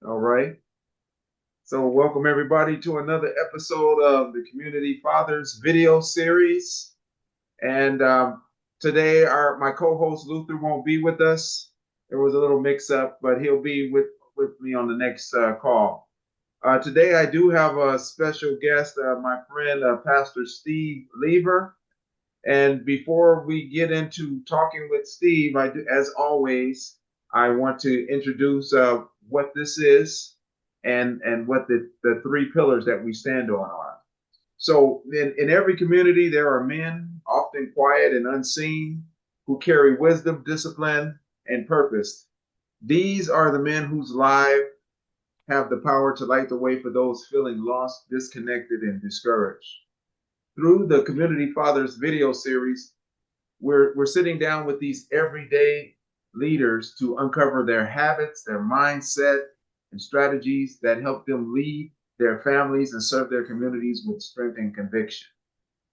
All right. So, welcome everybody to another episode of the Community Fathers video series. And today, our my co-host Luther won't be with us. There was a little mix-up, but he'll be with me on the next call. Today, I do have a special guest, my friend Pastor Steve Lever. And before we get into talking with Steve, as always, I want to introduce what this is and what the three pillars that we stand on are. So, in every community, there are men, often quiet and unseen, who carry wisdom, discipline, and purpose. These are the men whose lives have the power to light the way for those feeling lost, disconnected, and discouraged. Through the Community Fathers video series, we're sitting down with these everyday leaders to uncover their habits, their mindset, and strategies that help them lead their families and serve their communities with strength and conviction.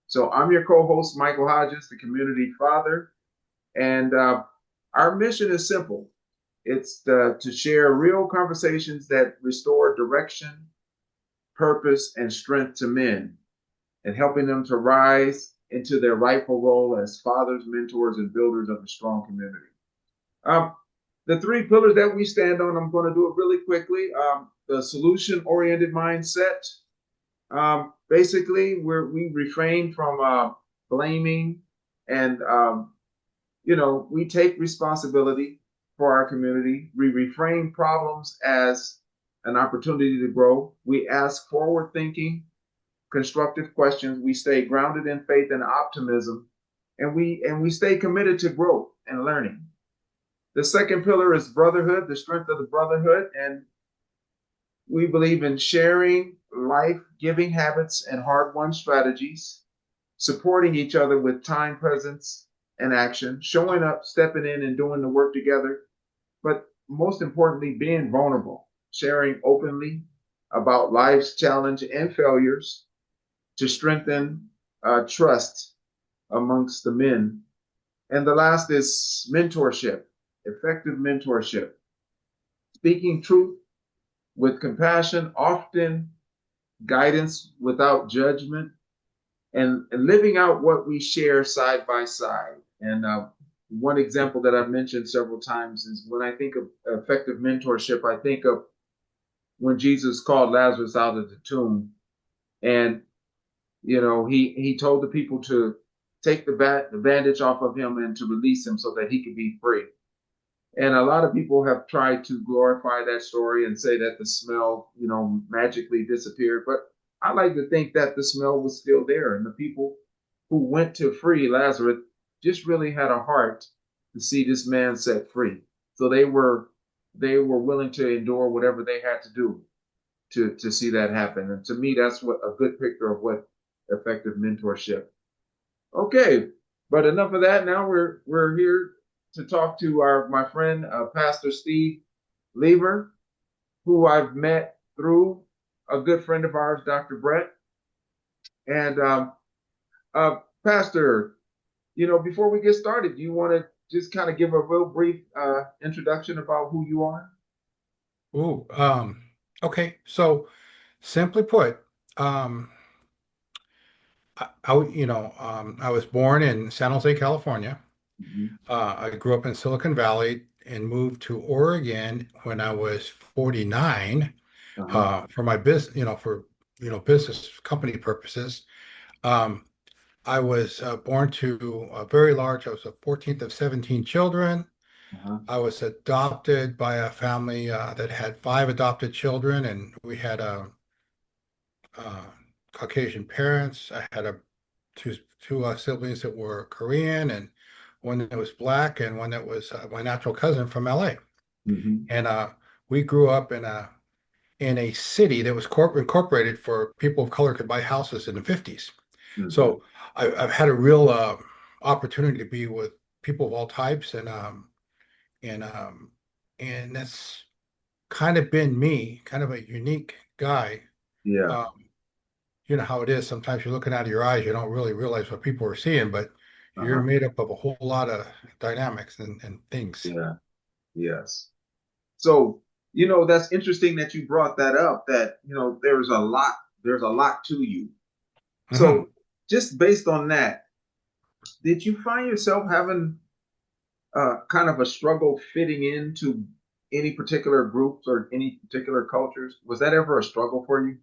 So I'm your co-host, Michael Hodges, the community father, and our mission is simple. It's to share real conversations that restore direction, purpose, and strength to men, and helping them to rise into their rightful role as fathers, mentors, and builders of a strong community. Um, the three pillars that we stand on, I'm going to do it really quickly. The solution oriented mindset. Basically, we refrain from blaming and, we take responsibility for our community. We reframe problems as an opportunity to grow. We ask forward thinking, constructive questions. We stay grounded in faith and optimism, and we stay committed to growth and learning. The second pillar is brotherhood, the strength of the brotherhood, and we believe in sharing life-giving habits and hard-won strategies, supporting each other with time, presence, and action, showing up, stepping in, and doing the work together. But most importantly, being vulnerable, sharing openly about life's challenge and failures, to strengthen trust amongst the men. And the last is mentorship, effective mentorship, speaking truth with compassion, often guidance without judgment, and living out what we share side by side. And one example that I've mentioned several times is when I think of effective mentorship, I think of when Jesus called Lazarus out of the tomb, and he told the people to take the bandage off of him and to release him so that he could be free. And a lot of people have tried to glorify that story and say that the smell, magically disappeared. But I like to think that the smell was still there, and the people who went to free Lazarus just really had a heart to see this man set free. So they were willing to endure whatever they had to do to see that happen. And to me, that's what a good picture of what effective mentorship. Okay, but enough of that. Now we're here to talk to my friend Pastor Steve Lever, who I've met through a good friend of ours, Dr. Brett. And Pastor, before we get started, do you want to just kind of give a real brief introduction about who you are? Ooh, okay. So simply put, um, I was born in San Jose, California. Mhm. I grew up in Silicon Valley and moved to Oregon when I was 49, Uh-huh. for my business, for, business company purposes. Um, I was born to a very large, I was the 14th of 17 children. Uh-huh. I was adopted by a family that had five adopted children, and we had a uh, Caucasian parents. I had two siblings that were Korean, and one that was black, and one that was my natural cousin from LA. Hmm. And we grew up in a city that was incorporated for people of color could buy houses in the 50s. Hmm. So I've had a real opportunity to be with people of all types, and and that's kind of been me, kind of a unique guy. Yeah. Um, you know how it is. Sometimes you're looking out of your eyes, you don't really realize what people are seeing, but you're Uh-huh. made up of a whole lot of dynamics and things. Yeah. Yes. So. That's interesting that you brought that up. That there's a lot to you. Hmm. So just based on that, did you find yourself having kind of a struggle fitting into any particular groups or any particular cultures? Was that ever a struggle for you?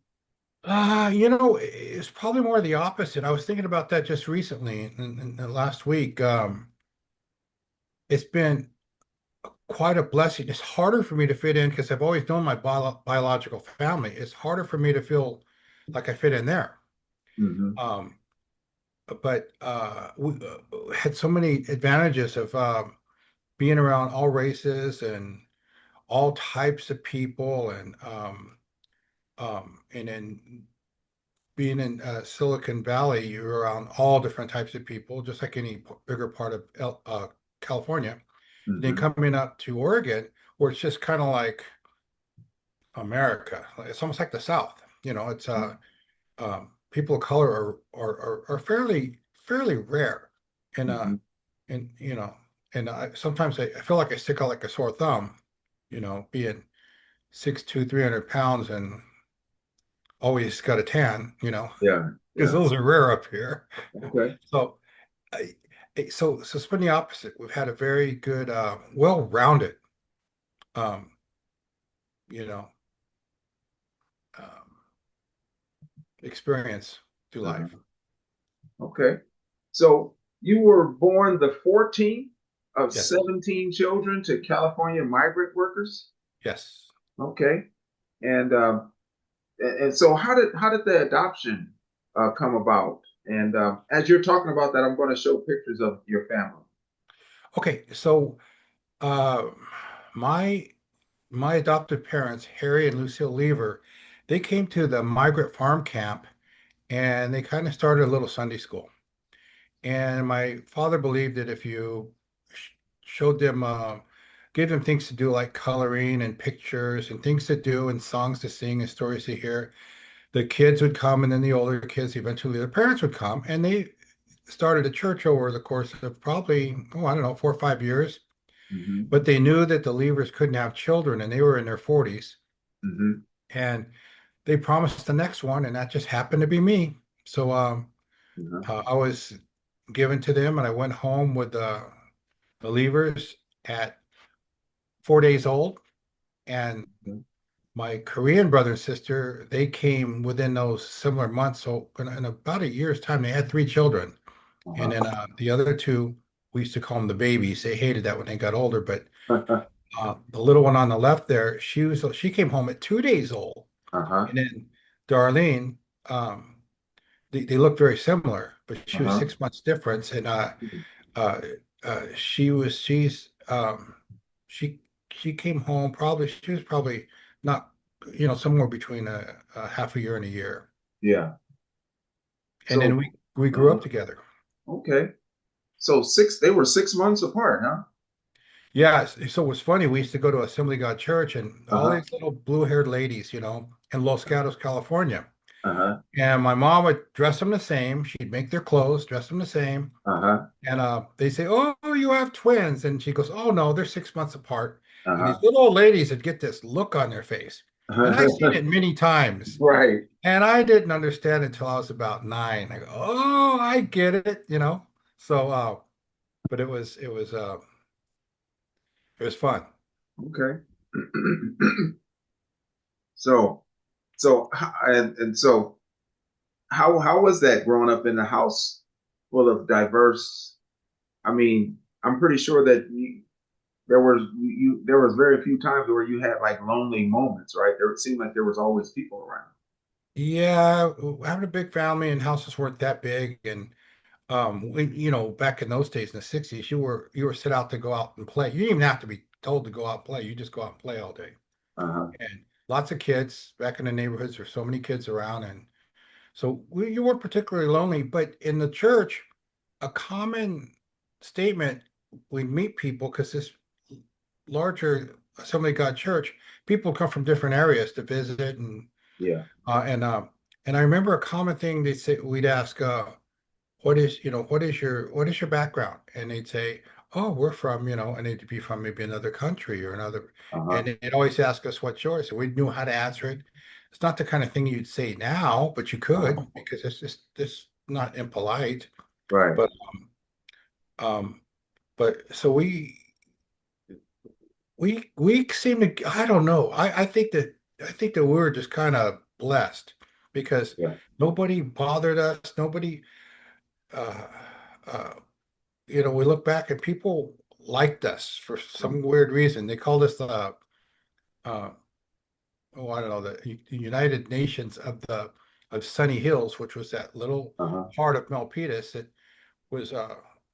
It's probably more the opposite. I was thinking about that just recently, in last week. It's been quite a blessing. It's harder for me to fit in because I've always known my biological family. It's harder for me to feel like I fit in there. Hmm. Um, but we had so many advantages of being around all races and all types of people, and then being in Silicon Valley, you're around all different types of people, just like any bigger part of California. And then Hmm. coming up to Oregon, where it's just kind of like America. It's almost like the South. It's people of color are fairly rare, and Hmm. and and sometimes I feel like I stick out like a sore thumb. Being 6'2", 300 pounds, and always got a tan. Yeah, Because yeah. those are rare up here. Okay. So, I, so it's been the opposite. We've had a very good, well-rounded, um, you know, um, experience through life. Uh-huh. Okay. So you were born the 14th of Yes, 17 children to California migrant workers. yes. Okay. And so how did the adoption come about? And as you're talking about that, I'm going to show pictures of your family. Okay, so uh, my my adoptive parents, Harry and Lucille Lever, they came to the migrant farm camp, and they kind of started a little Sunday school. And my father believed that if you sh showed them, gave them things to do like coloring and pictures and things to do and songs to sing and stories to hear, the kids would come, and then the older kids, eventually their parents would come. And they started a church over the course of probably, oh, I don't know, 4 or 5 years. Hmm. But they knew that the Levers couldn't have children, and they were in their 40s. Hmm. And they promised the next one, and that just happened to be me. So Uh-huh. I was given to them, and I went home with the Levers at 4 days old. And my Korean brother and sister, they came within those similar months. So in about a year's time, they had 3 children. And then Uh-huh. the other two, we used to call them the babies. They hated that when they got older. But Uh-huh. the little one on the left there, she came home at 2 days old. Uh-huh. And then Darlene, um, they looked very similar, but she was Uh-huh. 6 months difference. And uh, she's she she came home probably she was probably not somewhere between a half a year and a year, Yeah. and then So, we grew up uh-huh. together. Okay. So they were 6 months apart, huh? Yeah, so it was funny. We used to go to Assembly of God Church, and all Uh-huh. these little blue-haired ladies, in Los Gatos, California. Uh-huh. And my mom would dress them the same. She'd make their clothes, dress them the same. Uh-huh. And they say, "Oh, you have twins." And she goes, "Oh, no, they're 6 months apart." And these Uh-huh. little old ladies would get this look on their face. And I've seen it many times. Right. And I didn't understand until I was about 9. I go, "Oh, I get it." So, but it was fun. Okay. So, so how was that growing up in a house full of diverse? I mean, I'm pretty sure that there was very few times where you had like lonely moments, right? There it seemed like there was always people around. Yeah, having a big family and houses weren't that big, and back in those days in the 60s, you were set out to go out and play. You didn't even have to be told to go out and play. You just go out and play all day. Uh-huh. And lots of kids back in the neighborhoods. There's so many kids around, and so you weren't particularly lonely. But in the church, a common statement, we meet people because this larger Assembly of God church, people come from different areas to visit, and Yeah. uh, and uh, and I remember a common thing we'd ask, what is your background? And they'd say, oh, we're from, I need to be from maybe another country or another. Uh-huh. And they'd always ask us what's yours. And we knew how to answer it. It's not the kind of thing you'd say now, but you could Uh-huh. because it's not impolite. Right. But um, but so we seem to, I don't know. I think that we were just kind of blessed because Yeah. nobody bothered us. Nobody uh uh we look back and people liked us for some weird reason. They called us the uh oh, I don't know, the United Nations of Sunny Hills, which was that little Uh-huh. part of Milpitas that was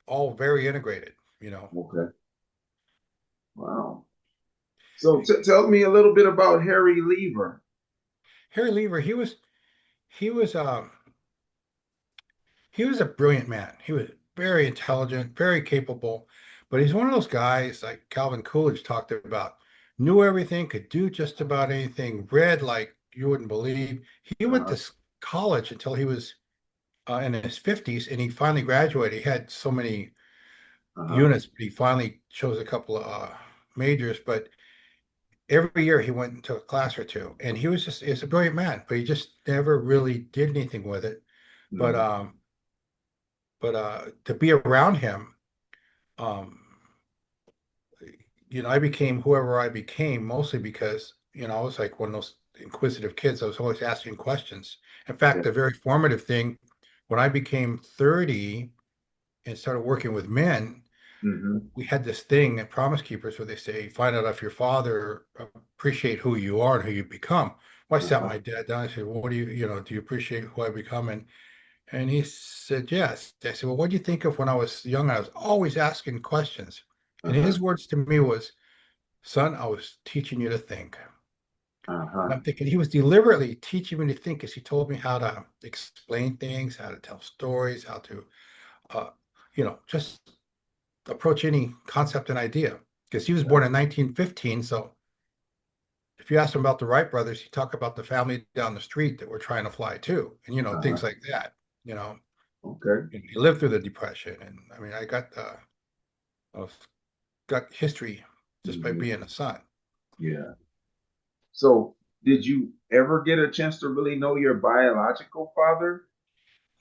all very integrated. Okay. Wow. So tell me a little bit about Harry Lever. Harry Lever, he was a brilliant man. He was very intelligent, very capable, but he's one of those guys like Calvin Coolidge talked about, knew everything, could do just about anything, read like you wouldn't believe. He went to Uh-huh. college until he was in his 50s and he finally graduated. He had so many Uh-huh. units, but he finally chose a couple of majors. But every year he went into a class or two, and he's a brilliant man, but he just never really did anything with it. But Mm-hmm. um, to be around him, um, I became whoever I became mostly because, I was like one of those inquisitive kids. I was always asking questions. In Yeah. fact, the very formative thing when I became 30 and started working with men, Mm-hmm. we had this thing at Promise Keepers where they say, find out if your father appreciate who you are and who you become. Well, I sat Uh-huh. my dad down. I said, well, what do you appreciate who I become? And he said, yes. I said, well, what do you think of when I was young? I was always asking questions. And Uh-huh. his words to me was, son, I was teaching you to think. And Uh-huh. I'm thinking he was deliberately teaching me to think as he told me how to explain things, how to tell stories, how to, just approach any concept and idea. Because he was Yeah. born in 1915. So if you ask him about the Wright brothers, he talked about the family down the street that were trying to fly too, and Uh-huh. things like that. You know, Okay. he lived through the Depression, and I mean, I've got history just by Mm-hmm. being a son. Yeah. So did you ever get a chance to really know your biological father?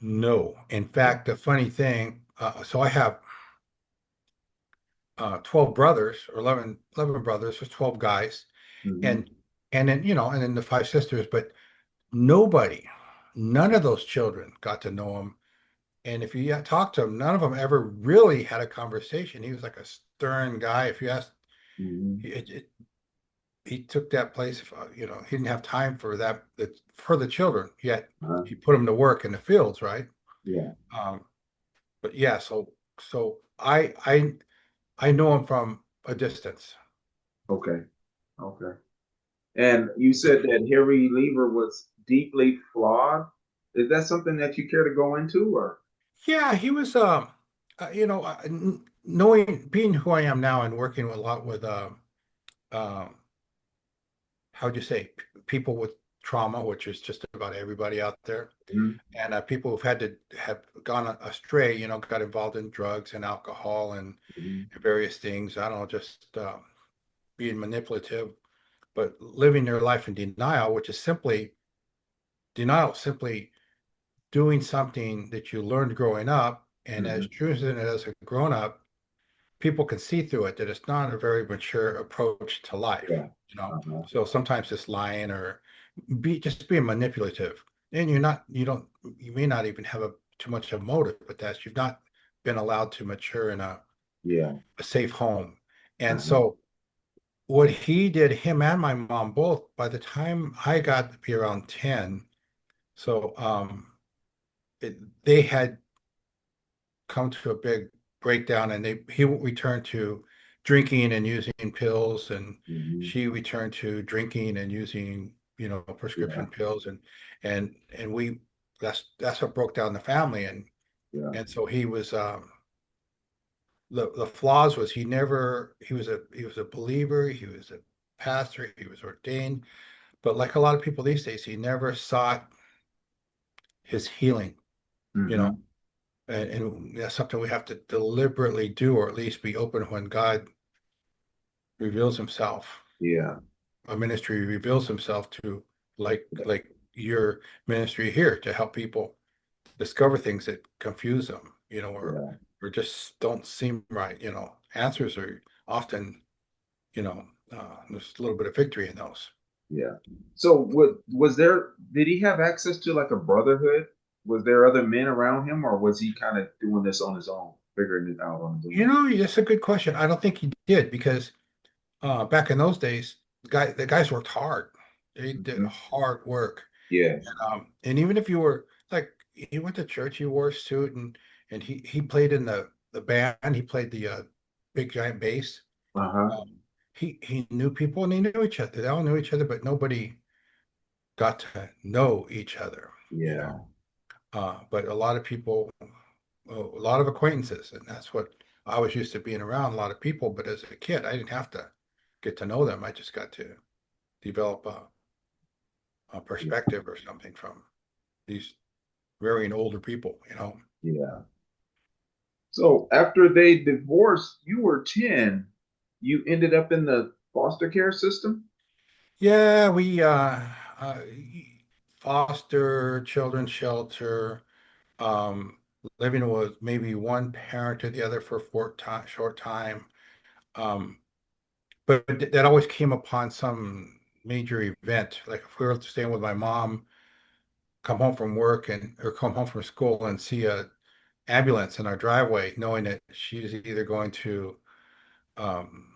No, in No. fact, the funny thing, so I have 12 brothers or 11 brothers, there's 12 guys, Mm-hmm. and and then the five sisters, but nobody, none of those children got to know him. And if you talk to him, none of them ever really had a conversation. He was like a stern guy. If you asked, Mm-hmm. he took that place. He didn't have time for for the children. Yet Uh-huh. he put them to work in the fields, right? Yeah. Um, but yeah, so I know him from a distance. Okay. Okay. And you said that Harry Lever was deeply flawed. Is that something that you care to go into, or? Yeah, he was. Knowing being who I am now and working a lot with um, how'd you say, people with trauma, which is just about everybody out there, Mm-hmm. and people who've had to have gone astray, got involved in drugs and alcohol and Mm-hmm. various things. I don't know, just being manipulative, but living their life in denial, which is simply doing something that you learned growing up, and Mm-hmm. as choosing it as a grown up, people can see through it that it's not a very mature approach to life, Yeah. you know. Uh-huh. So sometimes it's lying or just being manipulative, and you may not even have too much of a motive, but that's you've not been allowed to mature in Yeah. a safe home. And Uh-huh. so what he did, him and my mom both, by the time I got to be around 10, so they had come to a big breakdown, and he returned to drinking and using pills, and Mm-hmm. she returned to drinking and using Yeah. prescription pills, and we that's what broke down the family. and Yeah. and so he was the flaws was he was a believer, he was a pastor, he was ordained, but like a lot of people these days, he never sought his healing, you know Mm-hmm. and that's something we have to deliberately do, or at least be open when God reveals himself. Yeah. A ministry reveals himself to, like your ministry here, to help people discover things that confuse them, Yeah. or just don't seem right. Answers are often, there's a little bit of victory in those. Yeah. So what was there, did he have access to like a brotherhood? Was there other men around him, or was he kind of doing this on his own, figuring it out on his own? That's a good question. I don't think he did because back in those days, the guys worked hard. They did Hmm. hard work. Yes. And even if you were like, he went to church, he wore a suit, and he played in the band. He played the big giant bass. Uh-huh. Um, he knew people and he knew each other. They all knew each other, but nobody got to know each other, you know. Yeah. But a lot of people, a lot of acquaintances, and that's what I was used to, being around a lot of people. But as a kid, I didn't have to get to know them. I just got to develop a Yeah. perspective or something from these varying older people, Yeah. So after they divorced, you were 10. You ended up in the foster care system? Yeah, we uh, foster children shelter, um, living with maybe one parent or the other for a short time. Um, but that always came upon some major event. Like if we were staying with my mom, come home from work and or come home from school and see a ambulance in our driveway, knowing that she's either going to um,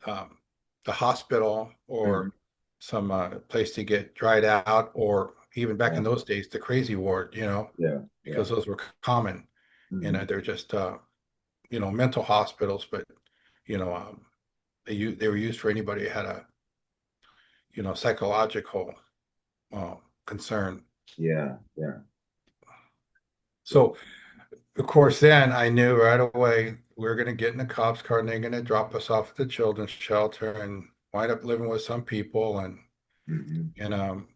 um, the hospital Hmm. or some place to get dried out, or even back Yeah. in those days, the crazy ward, Yeah. Yeah. because those were common. And Hmm. they're just, mental hospitals, but, they were used for anybody who had a, psychological uh, concern. Yeah. Yeah. So, So, of course, then I knew right away we're going to get in the cops' car and they're going to drop us off at the children's shelter and wind up living with some people. mhm.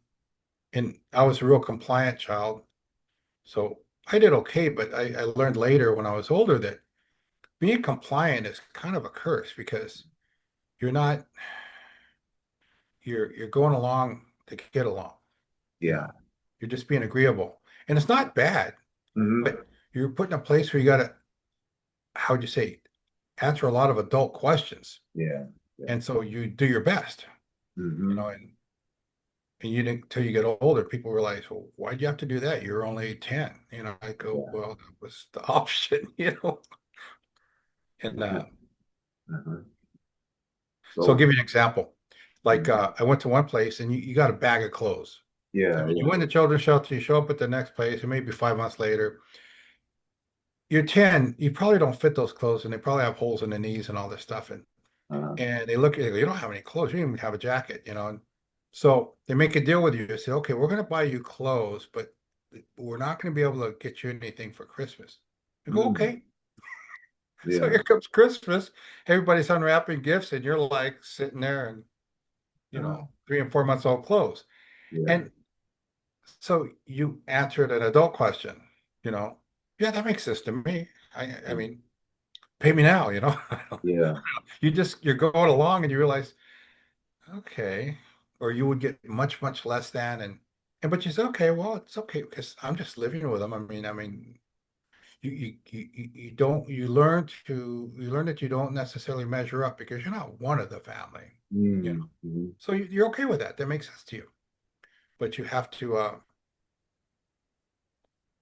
And I was a real compliant child. So I did okay, but I learned later when I was older that being compliant is kind of a curse because you're not you're going along to get along, you Yeah. know. You're just being agreeable. And it's not bad, Hmm. but you're put in a place where you gotta, how would you say, answer a lot of adult questions. Yeah. Yeah. And so you do your best, Hmm. and you didn't until you get older, people realize, well, why'd you have to do that? You're only 10. I go, Yeah. well, that was the option, And Uh-huh. so I'll So, give you an example. Like mhm. I went to one place and you got a bag of clothes. I Yeah. mean, you Yeah. went to children's shelter, you show up at the next place, and maybe 5 months later, you're 10, you probably don't fit those clothes, and they probably have holes in the knees and all this stuff. And Uh-huh. and they look at you, you don't have any clothes, you don't even have a jacket. And so they make a deal with you. They say, okay, we're going to buy you clothes, but we're not going to be able to get you anything for Christmas. You go, Mm. okay. So Yeah. here comes Christmas. Everybody's unwrapping gifts, and you're like sitting there and, Uh, 3 and 4 months old clothes. yeah. And so you answered an adult question, you know, yeah, that makes sense to me. I Yeah. mean, pay me now, Yeah. you're going along and you realize, okay, or you would get much, much less than, and but you say, okay, well, it's okay because I'm just living with them. I mean, you don't, you learn that you don't necessarily measure up because you're not one of the family, you know. Mm. Mhm. So you're okay with that. That makes sense to you. But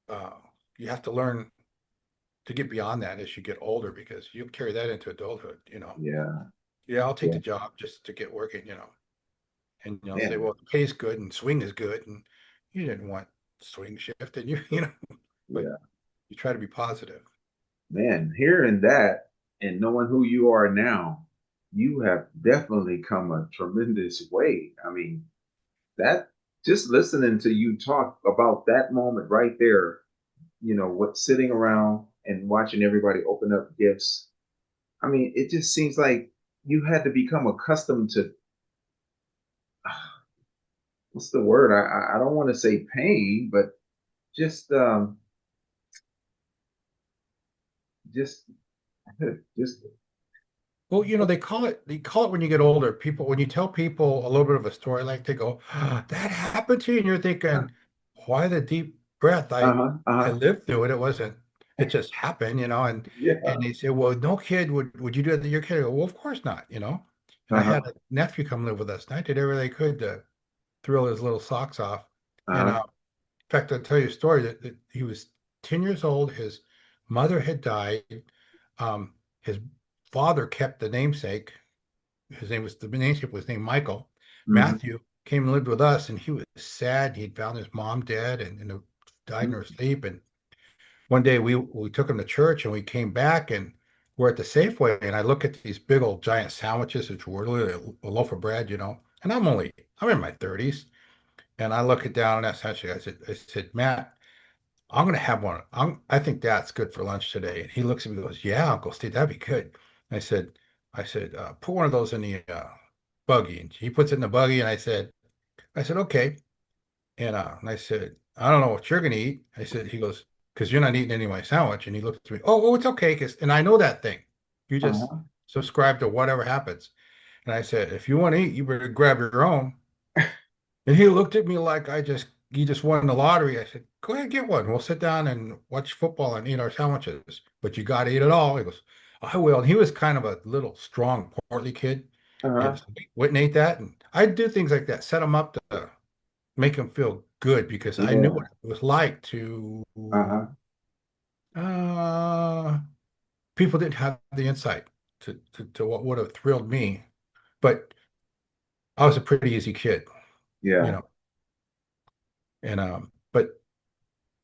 uh, you have to learn to get beyond that as you get older because you carry that into adulthood. Yeah. Yeah, I'll take Yeah. the job just to get working. And say, Man. well, the pay's good and swing is good, and you didn't want swing shift, and but Yeah. you try to be positive. Man, hearing that and knowing who you are now, you have definitely come a tremendous way. I mean, that just listening to you talk about that moment right there, what sitting around and watching everybody open up gifts. I mean, it just seems like you had to become accustomed to what's the word? I don't want to say pain, but just just just Well, they call it when you get older. People, when you tell people a little bit of a story, like they go, that happened to you, and you're thinking, why the deep breath? uh-huh, I uh-huh, lived through it. It wasn't, it just happened, and yeah, they say, well, no kid would you do that to your kid? I go, well, of course not. And I had uh-huh, a nephew come live with us, and I did everything they could to thrill his little socks off. And uh-huh, in fact, I'll tell you a story that he was 10 years old. His mother had died. His father kept the namesake. His name was the namesake was named Michael. mm-hmm, Matthew came and lived with us, and he was sad. He'd found his mom dead and died in her sleep. And one day we took him to church, and we came back, and we're at the Safeway, and I look at these big old giant sandwiches, which were literally a loaf of bread, and I'm in my 30s, and I look it down, and that's actually I said, Matt, I'm gonna have one. I think that's good for lunch today. And he looks at me and goes, yeah, Uncle Steve, that'd be good. I said, put one of those in the buggy. And he puts it in the buggy, and I said, okay. And I said, I don't know what you're gonna eat. He goes, because you're not eating any of my sandwich. And he looked at me, oh, it's okay, and I know that thing. You just uh-huh, subscribe to whatever happens. And I said, if you want to eat, you better grab your own. And he looked at me like he just won the lottery. I said, go ahead, get one. We'll sit down and watch football and eat our sandwiches. But you got to eat it all. He goes, I will. And he was kind of a little strong, portly kid. And uh-huh, so he went and ate that. And I'd do things like that, set him up to make him feel good because I knew what yeah, it was like to, uh-huh, uh, people didn't have the insight to what would have thrilled me. But I was a pretty easy kid, you yeah, know. But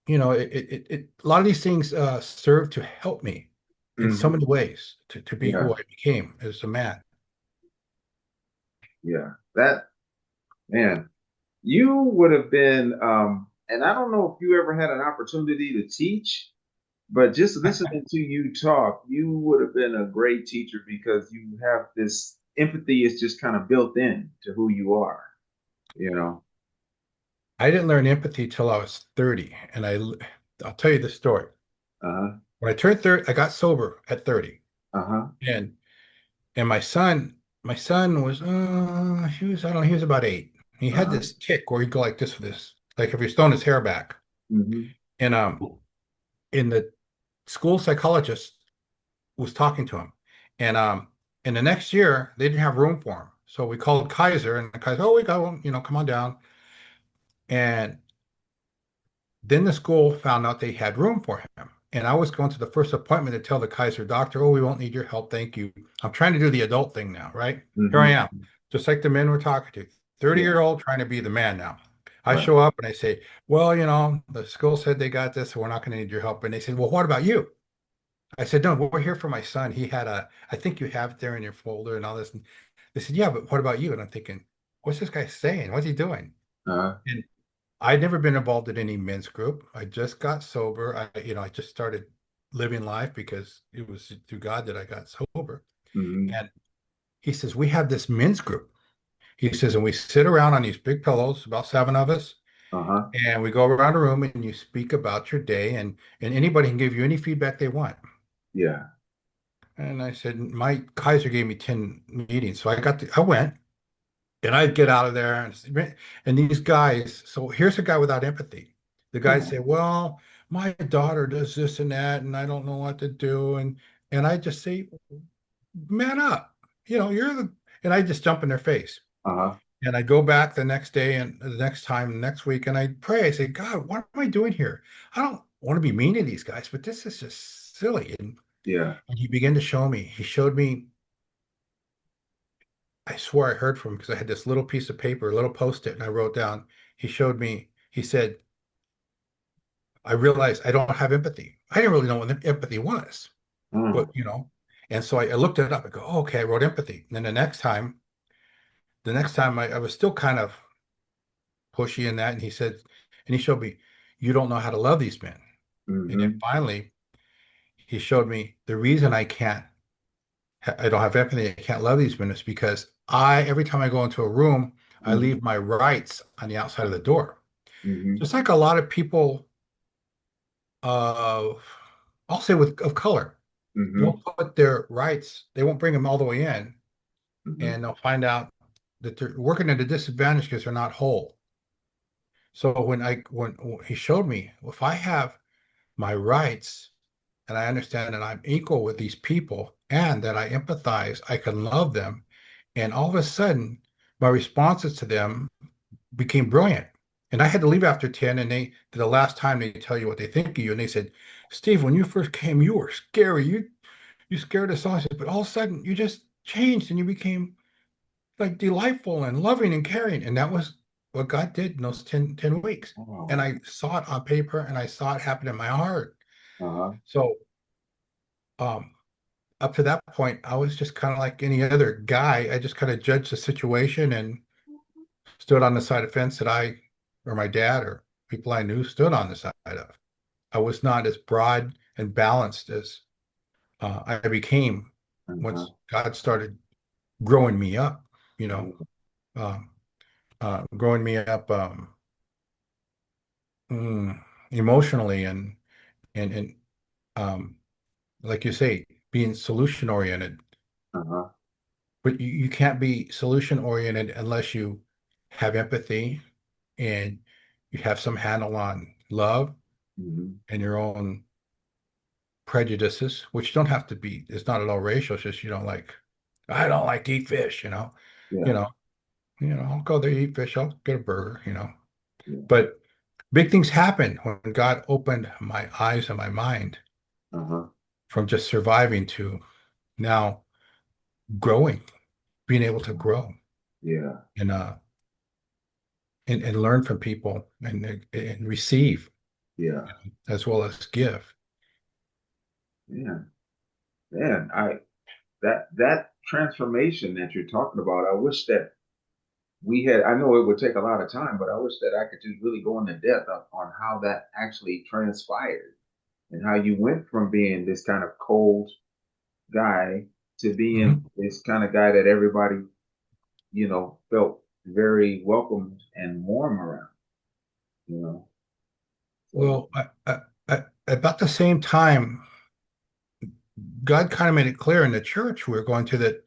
a lot of these things serve to help me in so mm-hmm, many ways to be who yeah, I became as a man. yeah. That man, you would have been, and I don't know if you ever had an opportunity to teach, but just listening to you talk, you would have been a great teacher because you have this empathy is just kind of built in to who you are, you know. I didn't learn empathy till I was 30, and I'll tell you the story. Uh-huh, When I turned 30, I got sober at 30, uh-huh, and and my son was I don't know, he was about 8. He had uh-huh, this tick where he'd go like this with this, like if you're throwing his hair back, mm-hmm, and in the school psychologist was talking to him. And in the next year, they didn't have room for him. So we called Kaiser, and the Kaiser, oh, we got one, come on down. And then the school found out they had room for him. And I was going to the first appointment to tell the Kaiser doctor, oh, we won't need your help. Thank you. I'm trying to do the adult thing now, right? Here I am, mm-hmm, just like the men we're talking to, yeah, 30-year-old trying to be the man now. I right, show up and I say, well, the school said they got this, so we're not going to need your help. And they said, well, what about you? I said, no, we're here for my son. I think you have it there in your folder and all this. And they said, yeah, but what about you? And I'm thinking, what's this guy saying? What's he doing? uh-huh, And I'd never been involved in any men's group. I just got sober. I just started living life because it was through God that I got sober. mm-hmm, And he says, we have this men's group. He says, and we sit around on these big pillows, about 7 of us, uh-huh, and we go around a room and you speak about your day, and anybody can give you any feedback they want. yeah, And I said, my Kaiser gave me 10 meetings. So I went and I'd get out of there and these guys, so here's a guy without empathy. The guys uh-huh, say, well, my daughter does this and that, and I don't know what to do. And I just say, man up. You're and I just jump in their face. uh-huh, And I go back the next day and the next time, next week, and I pray. I say, God, what am I doing here? I don't want to be mean to these guys, but this is just silly. yeah, And he began to show me. He showed me. I swore I heard from him because I had this little piece of paper, a little post-it, and I wrote down. He showed me, he said, I realized I don't have empathy. I didn't really know what empathy was, but mm, and so I looked it up. I go, oh, okay, I wrote empathy. And then the next time I was still kind of pushy in that. And he said, and he showed me, you don't know how to love these men. And then mm-hmm, finally, he showed me the reason I don't have empathy, I can't love these men is because every time I go into a room, I mm-hmm, leave my rights on the outside of the door. mm-hmm, Just like a lot of people, uh, I'll say of color. Mm-hmm. They'll put their rights, they won't bring them all the way in, Mm-hmm. and they'll find out that they're working at a disadvantage because they're not whole. So when he showed me, if I have my rights and I understand that I'm equal with these people and that I empathize, I can love them, and all of a sudden my responses to them became brilliant. And I had to leave after 10, and the last time they tell you what they think of you, and they said, Steve, when you first came, you were scary. You scared us all. I said, but all of a sudden you just changed and you became like delightful and loving and caring. And that was what God did in those 10 weeks. And Oh. I saw it on paper and I saw it happen in my heart. Uh-huh. So um up to that point, I was just kind of like any other guy. I just kind of judged the situation and stood on the side of the fence that I or my dad or people I knew stood on the side of. I was not as broad and balanced as I became Uh-huh. once God started growing me up, you know, Uh-huh. um, growing me up emotionally and um, like you say, being solution oriented. Uh-huh. But you can't be solution oriented unless you have empathy and you have some handle on love Mm-hmm. and your own prejudices, which don't have to be, it's not at all racial. It's just you don't like, I don't like to eat fish, you Yeah. know, I'll go there, eat fish, I'll get a burger. Yeah. But big things happen when God opened my eyes and my mind Uh-huh. from just surviving to now growing, being able to grow Yeah. and and learn from people and receive Yeah. as well as give. Man. Man, that transformation that you're talking about, I wish that we had, I know it would take a lot of time, but I wish that I could just really go into depth on how that actually transpired and how you went from being this kind of cold guy to being Mhm. this kind of guy that everybody, felt very welcomed and warm around, you know. So Well, about the same time, God kind of made it clear in the church we were going to that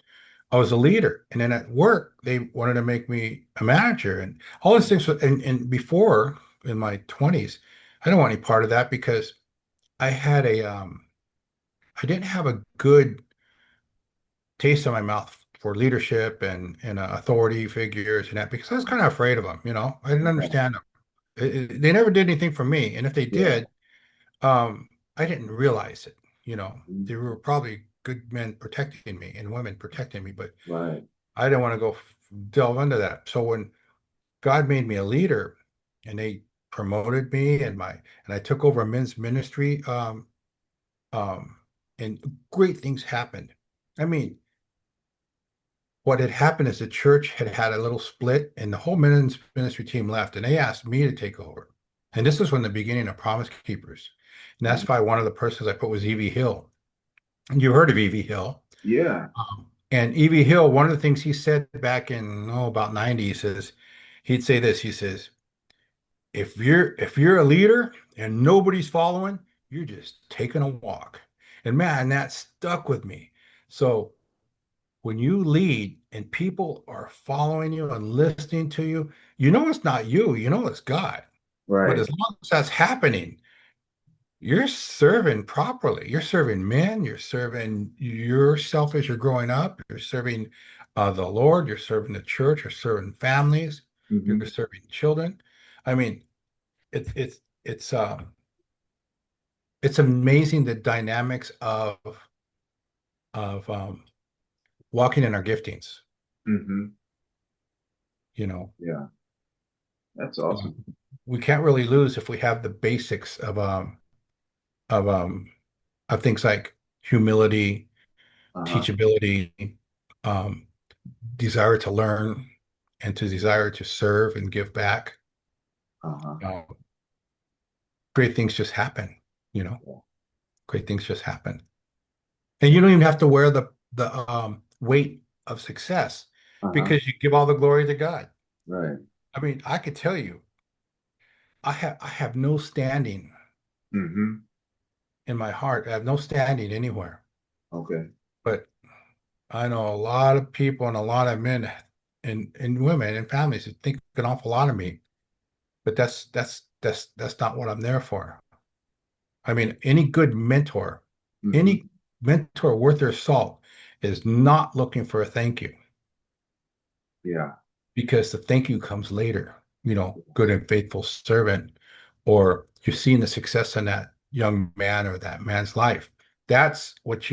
I was a leader. And then at work, they wanted to make me a manager and all these things. And before in my 20s, I didn't want any part of that because I had I didn't have a good taste in my mouth for leadership and authority figures and that because I was kind of afraid of them. I didn't okay. understand them. They never did anything for me. And if they Yeah. did, I didn't realize it. Mhm. They were probably good men protecting me and women protecting me, but Right. I didn't want to go delve into that. So when God made me a leader and they promoted me and I took over a men's ministry, um, and great things happened. I mean, what had happened is the church had had a little split and the whole men's ministry team left and they asked me to take over. And this was when the beginning of Promise Keepers. And Uh-huh. that's why one of the persons I put was Evie Hill. And you heard of Evie Hill. Yeah. And Evie Hill, one of the things he said back in about 90, he says, he'd say this, he says, if you're a leader and nobody's following, you're just taking a walk. And man, that stuck with me. So when you lead and people are following you and listening to you, you know it's not you, you know it's God. But Right. as long as that's happening, you're serving properly. You're serving men, you're serving yourself as you're growing up, you're serving the Lord, you're serving the church, you're serving families, you're Hmm. serving children. I mean, it's amazing the dynamics of walking in our giftings, Hmm. you know. Yeah. That's Um, awesome. we can't really lose if we have the basics of um of things like humility, Uh-huh. teachability, um, desire to learn, and to desire to serve and give back. Uh-huh. Um, great things just happen, you know. Yeah. Great things just happen, and you don't even have to wear the weight of success Uh-huh. because you give all the glory to God. Right. I mean, I could tell you, I have no standing Hmm. in my heart. I have no standing anywhere. Okay. But I know a lot of people and a lot of men and women and families who think an awful lot of me, but that's not what I'm there for. I mean, Hmm. any mentor worth their salt is not looking for a thank you Yeah. because the thank you comes later, good and faithful servant, or you've seen the success in that young man or that man's life. That's what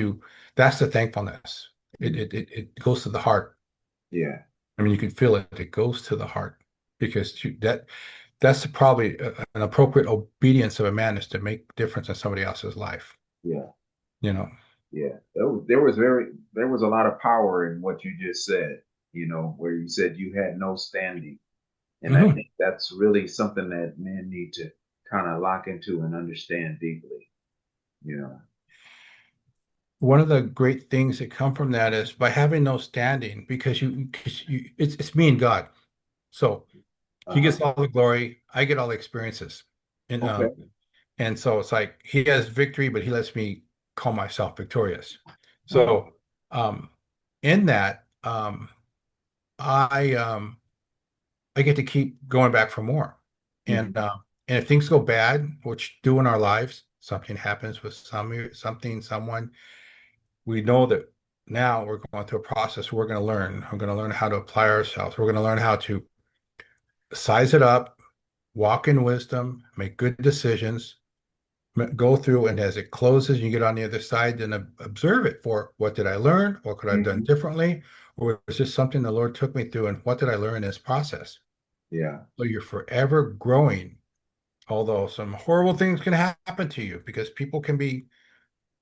that's the thankfulness. It goes to the heart. Yeah. I mean, you can feel it. It goes to the heart because that's probably an appropriate obedience of a man is to make difference in somebody else's life. Yeah. You know. Yeah. There was a lot of power in what you just said, where you said you had no standing. And I Mhm. think that's really something that men need to kind of lock into and understand deeply, you know. One of the great things that come from that is by having no standing, because it's me and God. So he Uh-huh. gets all the glory, I get all the experiences, and Okay. so it's like he has victory, but he lets me call myself victorious. Uh-huh. So um, in that, I um, I get to keep going back for more. Hmm. And if things go bad, which do in our lives, something happens with someone, we know that now we're going through a process. We're going to learn. We're going to learn how to apply ourselves. We're going to learn how to size it up, walk in wisdom, make good decisions, go through, and as it closes, you get on the other side and observe it for what did I learn? What could I have done Hmm. differently? Or was this something the Lord took me through? And what did I learn in this process? Yeah. So you're forever growing, although some horrible things can happen to you because people can be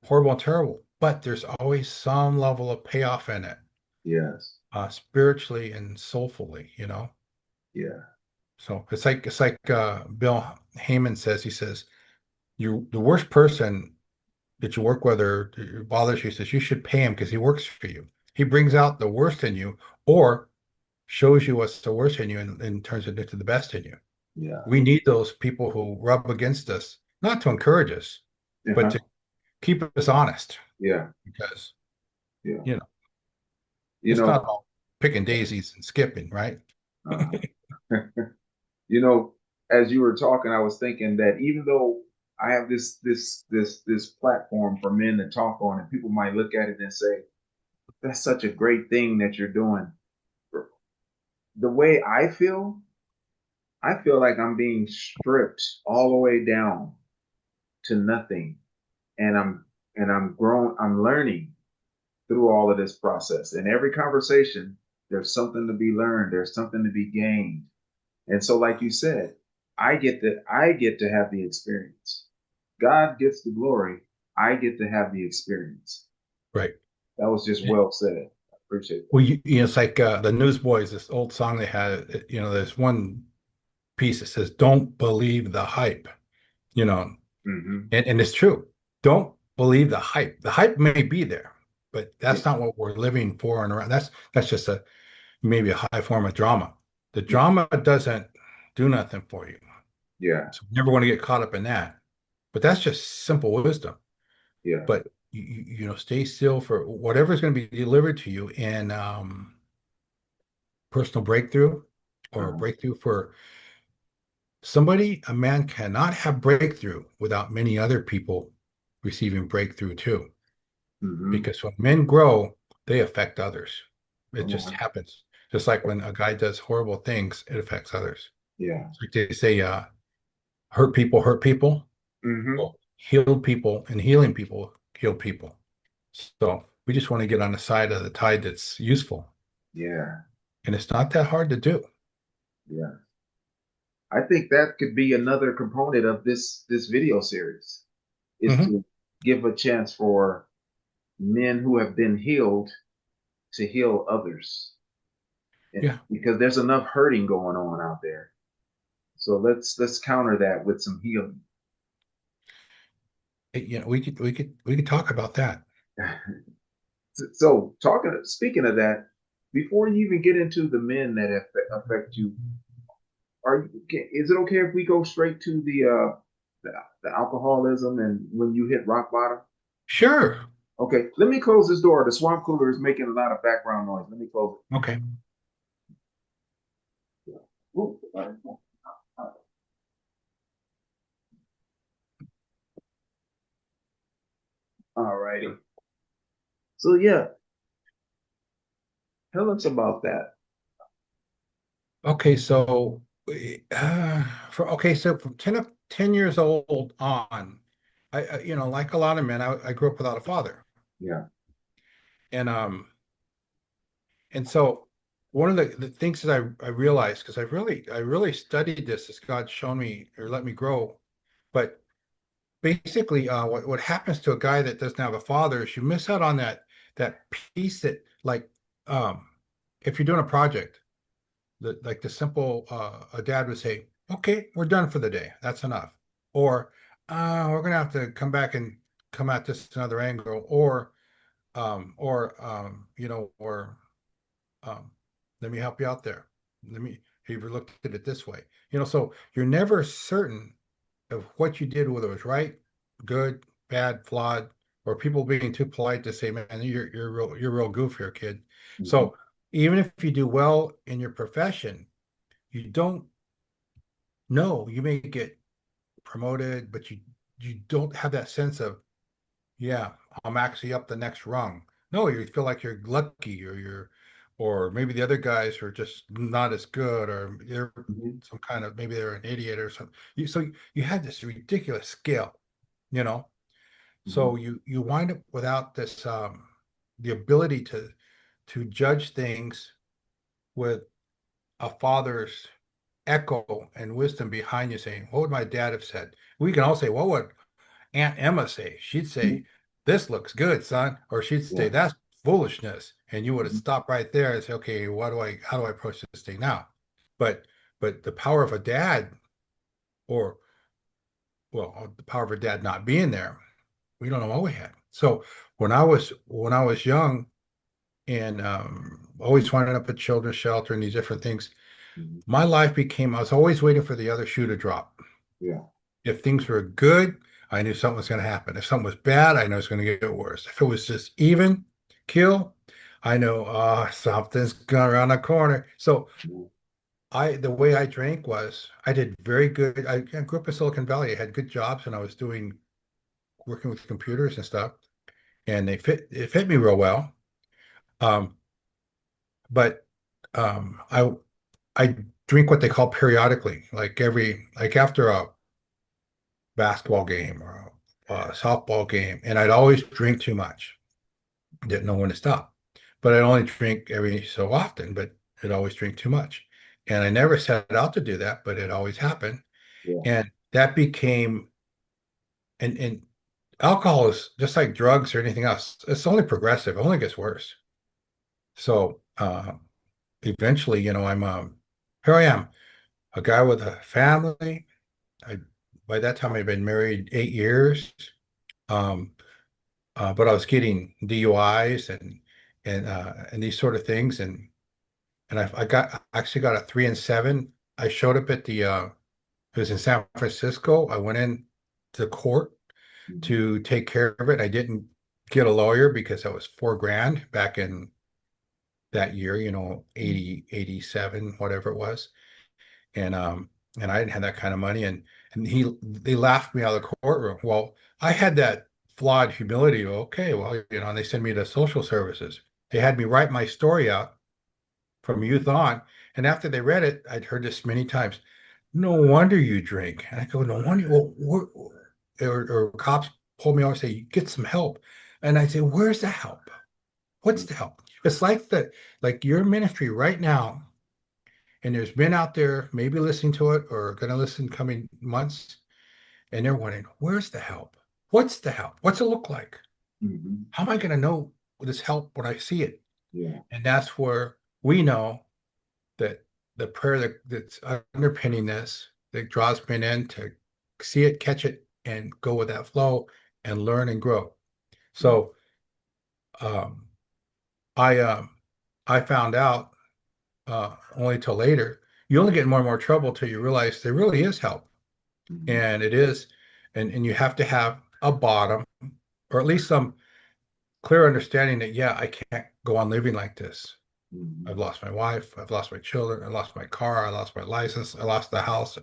horrible and terrible, but there's always some level of payoff in it, Yes. spiritually and soulfully. Yeah. So it's like Bill Heyman says, he says, you the worst person that you work with or bothers you says you should pay him because he works for you. He brings out the worst in you or shows you what's the worst in you and turns it into the best in you. Yeah. We need those people who rub against us, not to encourage us, but Uh-huh. to keep us honest Yeah. because, Yeah. you know, You it's not know, all picking daisies and skipping, right? uh, you know, as you were talking, I was thinking that even though I have this platform for men to talk on, and people might look at it and say, that's such a great thing that you're doing. The way I feel like I'm being stripped all the way down to nothing. And I'm grown, I'm learning through all of this process. In every conversation, there's something to be learned, there's something to be gained. And so, like you said, I get to have the experience. God gets the glory. I get to have the experience. Right. That was just well said. I appreciate Well, it's like the Newsboys, this old song they had, there's one piece that says, "Don't believe the hype," you know, that. Hmm. and it's true. Don't believe the hype. The hype may be there, but Yeah. that's not what we're living for and around. That's just maybe a high form of drama. The Yeah. drama doesn't do nothing for you. Yeah. So you never want to get caught up in that. But that's just simple wisdom. Yeah. But stay still for whatever's going to be delivered to you in personal breakthrough or Uh-huh. breakthrough for somebody. A man cannot have breakthrough without many other people receiving breakthrough too. Hmm. Because when men grow, they affect others. It Come just on. happens. Just like when a guy does horrible things, it affects others. Yeah. It's like they say, hurt people. Hmm. Well, healed people and healing people heal people. So we just want to get on the side of the tide that's useful. Yeah. And it's not that hard to do. Yeah. I think that could be another component of this video series is Hmm. to give a chance for men who have been healed to heal others. Yeah. Because there's enough hurting going on out there. So let's counter that with some healing. We could talk about that. So talking speaking of that, before you even get into the men that affect you, is it okay if we go straight to the alcoholism and when you hit rock bottom? Sure. Okay, let me close this door. The swamp cooler is making a lot of background noise. Let me close Okay. it. Ooh, all righty. So yeah, tell us about that. Okay, so so from 10 years old on, like a lot of men, I grew up without a father. Yeah. And so one of the things that I realized, because I really studied this as God shown me or let me grow, but basically what happens to a guy that doesn't have a father is you miss out on that piece that like um if you're doing a project, like the simple a dad would say, okay, we're done for the day. That's enough. Or we're gonna have to come back and come at this another angle, or um, let me help you out there. Let me have you ever looked at it this way? So you're never certain of what you did, whether it was right, good, bad, flawed, or people being too polite to say, "Man, you're real goof here, kid." Hmm. So even if you do well in your profession, you don't know. You may get promoted, but you don't have that sense of, yeah, I'm actually up the next rung. No, you feel like you're lucky, or maybe the other guys are just not as good, or they're Hmm. some kind of maybe they're an idiot or something. So you had this ridiculous scale, you know. Hmm. So you wind up without this the ability to judge things with a father's echo and wisdom behind you saying, what would my dad have said? We can all say, what would Aunt Emma say? She'd say, this looks good, son. Or she'd say, Yeah. that's foolishness. And you would have Hmm. stopped right there and say, okay, how do I approach this thing now? But the power of a dad, or the power of a dad not being there, we don't know what we had. So when I was young and always winding up at children's shelter and these different things, Hmm. my life became, I was always waiting for the other shoe to drop. Yeah. If things were good, I knew something was going to happen. If something was bad, I know it's going to get worse. If it was just even kill, I know something's going around the corner. So the way I drank was I did very good. I grew up in Silicon Valley. I had good jobs and I was working with computers and stuff, and it fit me real well. Um, but I drink what they call periodically, like after a basketball game or a softball game, and I'd always drink too much. Didn't know when to stop, but I'd only drink every so often, but I'd always drink too much, and I never set out to do that, but it always happened, Yeah. and that became and alcohol is just like drugs or anything else. It's only progressive. It only gets worse. So eventually, here I am, a guy with a family. I By that time I'd been married 8 years. Um, but I was getting DUIs and these sort of things, and I actually got a 3 and 7. I showed up at it was in San Francisco. I went in to court Hmm. to take care of it. I didn't get a lawyer because that was 4 grand back in that year, 80, 87, whatever it was. And I didn't have that kind of money. And they laughed me out of the courtroom. Well, I had that flawed humility. Okay, well, and they sent me to social services. They had me write my story out from youth on. And after they read it, I'd heard this many times. No wonder you drink. And I go, no wonder. Well, or cops pull me over and say, get some help. And I say, where's the help? What's the help? It's like your ministry right now, and there's men out there maybe listening to it or going to listen coming months, and they're wondering, where's the help? What's the help? What's it look like? Hmm. How am I going to know this help when I see it? Yeah. And that's where we know that the prayer that's underpinning this, that draws men in to see it, catch it, and go with that flow and learn and grow. Yeah. So um, I found out only till later. You only get in more and more trouble till you realize there really is help, Hmm. and it is, and you have to have a bottom, or at least some. clear understanding that, yeah, I can't go on living like this. I've Mhm. lost my wife, I've lost my children, I lost my car, I lost my license, I lost the house,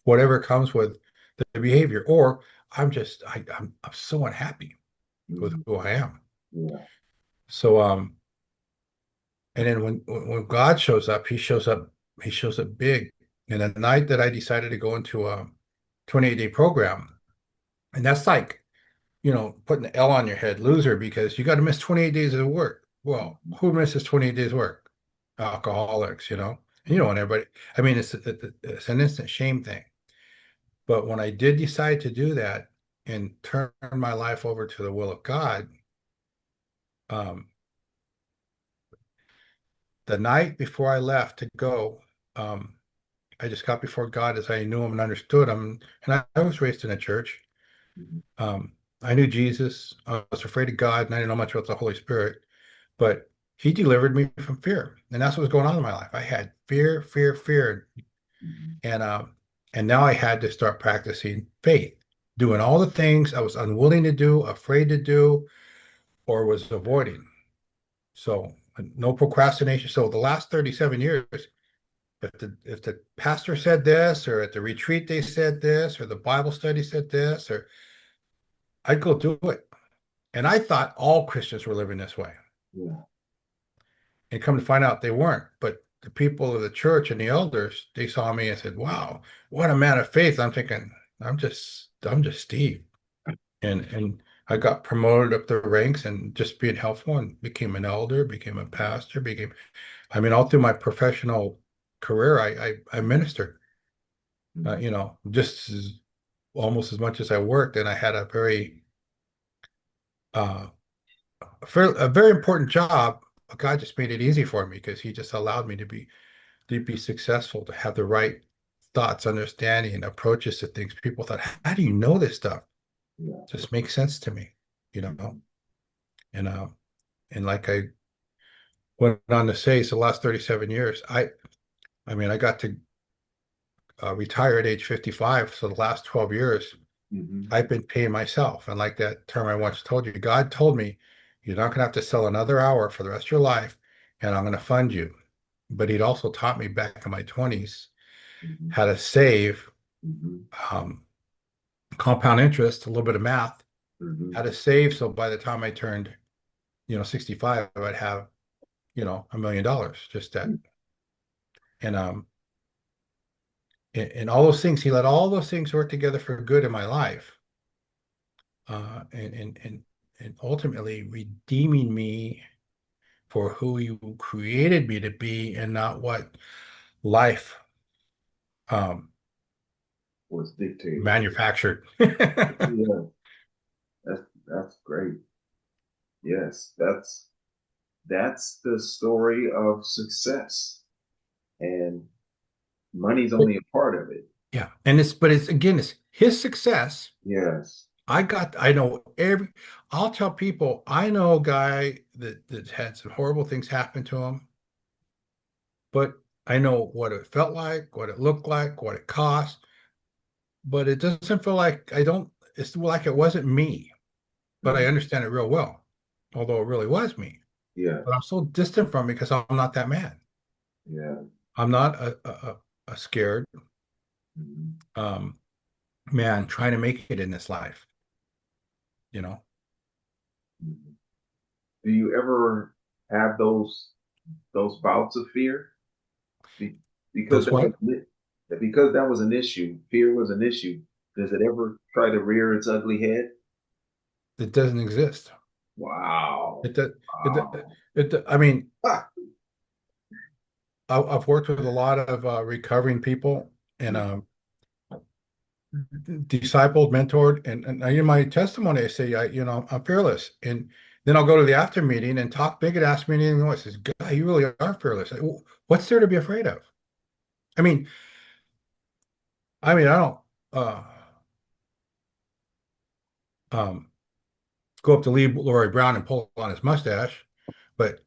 whatever comes with the behavior. Or I'm so unhappy with Mhm. who I am. Yeah. So and then when God shows up, he shows up big. And the night that I decided to go into a 28-day program, and that's like, putting the L on your head, loser, because you got to miss 28 days of work. Well, Mhm. who misses 28 days work? Alcoholics, Mhm. and everybody. I mean, it's an instant shame thing. But when I did decide to do that and turn my life over to the will of God, um, the night before I left to go, um, I just got before God as I knew him and understood him. And I was raised in a church. Mhm. I knew Jesus. I was afraid of God, and I didn't know much about the Holy Spirit. But he delivered me from fear, and that's what was going on in my life. I had fear, fear, fear, Mhm. and now I had to start practicing faith, doing all the things I was unwilling to do, afraid to do, or was avoiding. So no procrastination. So the last 37 years, if the pastor said this, or at the retreat they said this, or the Bible study said this, or I'd go do it. And I thought all Christians were living this way. Yeah. And come to find out they weren't. But the people of the church and the elders, they saw me and said, "Wow, what a man of faith." I'm thinking, I'm just Steve. And I got promoted up the ranks and just being helpful and became an elder, became a pastor, I mean, all through my professional career, I ministered, Mhm. just almost as much as I worked. And I had uh, a very important job. But God just made it easy for me because he just allowed me to be successful, to have the right thoughts, understanding, and approaches to things. People thought, how do you know this stuff? Yeah. Just makes sense to me, you know. Mhm. And like I went on to say, so the last 37 years, I mean, I got to retire at age 55. So the last 12 years, Mhm. I've been paying myself. And like that term I once told you, God told me, you're not going to have to sell another hour for the rest of your life, and I'm going to fund you. But he'd also taught me back in my 20s Mhm. how to save, Mhm. um, compound interest, a little bit of math, Mhm. how to save. So by the time I turned, 65, I'd have, $1 million just that. And and all those things, he let all those things work together for good in my life. And ultimately redeeming me for who you created me to be and not what life um Was dictated. manufactured. Yeah. That's great. Yes, that's the story of success, and money's only a part of it. Yeah. But it's again, it's his success. Yes. I know I'll tell people, I know a guy that had some horrible things happen to him, but I know what it felt like, what it looked like, what it cost, but it doesn't feel like it's like it wasn't me, but I Mhm. understand it real well, although it really was me. Yeah. But I'm so distant from it because I'm not that man. Yeah. I'm not a scared Mhm. um, man trying to make it in this life, you know? Mhm. Do you ever have those bouts of fear? Be- because Those that was what? because that was an issue. Fear was an issue. Does it ever try to rear its ugly head? It doesn't exist. Wow. It does. Wow. I mean, Ah. I've worked with a lot of recovering people and discipled, mentored, and in my testimony, I say, I'm fearless. And then I'll go to the after meeting and talk big and ask me anything more. I says, God, you really are fearless. What's there to be afraid of? I mean, I don't uh, um, go up to Lee Laurie Brown and pull on his mustache, but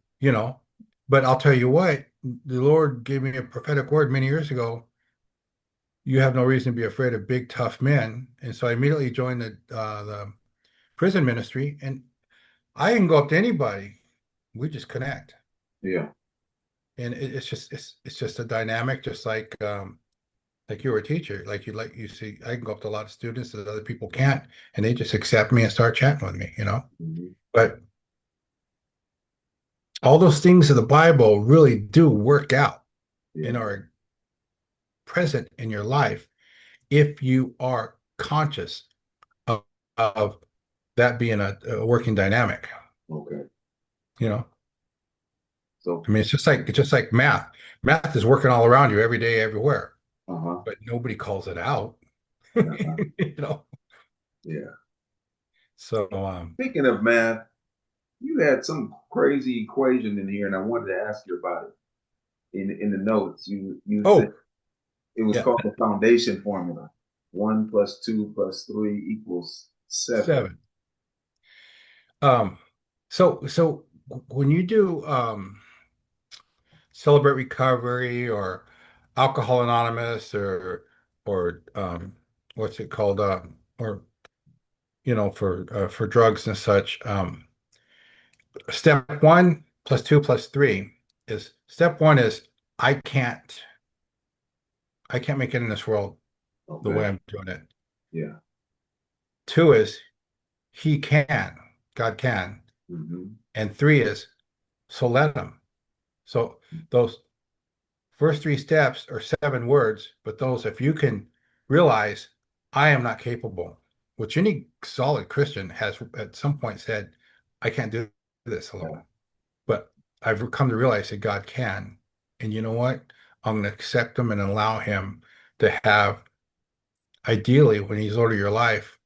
but I'll tell you what, the Lord gave me a prophetic word many years ago. You have no reason to be afraid of big, tough men. And so I immediately joined the prison ministry. And I can go up to anybody. We just connect. Yeah. And it's just a dynamic, just like you were a teacher, like you see, I can go up to a lot of students that other people can't, and they just accept me and start chatting with me, you know. Hmm. But all those things of the Bible really do work out Yeah. and are present in your life if you are conscious of that being a working dynamic, Okay. you know. So, I mean, it's just like math. Math is working all around you every day, everywhere, uh-huh. but nobody calls it out, Uh-huh. you know. Yeah. So, Speaking of math, you had some crazy equation in here, and I wanted to ask you about it. In the notes, you said oh, it was yeah, called the foundation formula. 1 plus 2 plus 3 equals 7. 7. Um, so when you do Celebrate Recovery or Alcohol Anonymous or what's it called? Or for drugs and such. Step one plus two plus three is step one is I can't I can't make it in this world the Okay. way I'm doing it. Yeah. Two is he can, God can. Hmm. And three is so let him. So those first three steps are 7 words, but those, if you can realize I am not capable, which any solid Christian has at some point said, I can't do this Yeah. alone. But I've come to realize that God can. And you know what? I'm going to accept him and allow him to have, ideally, when he's Lord of your life,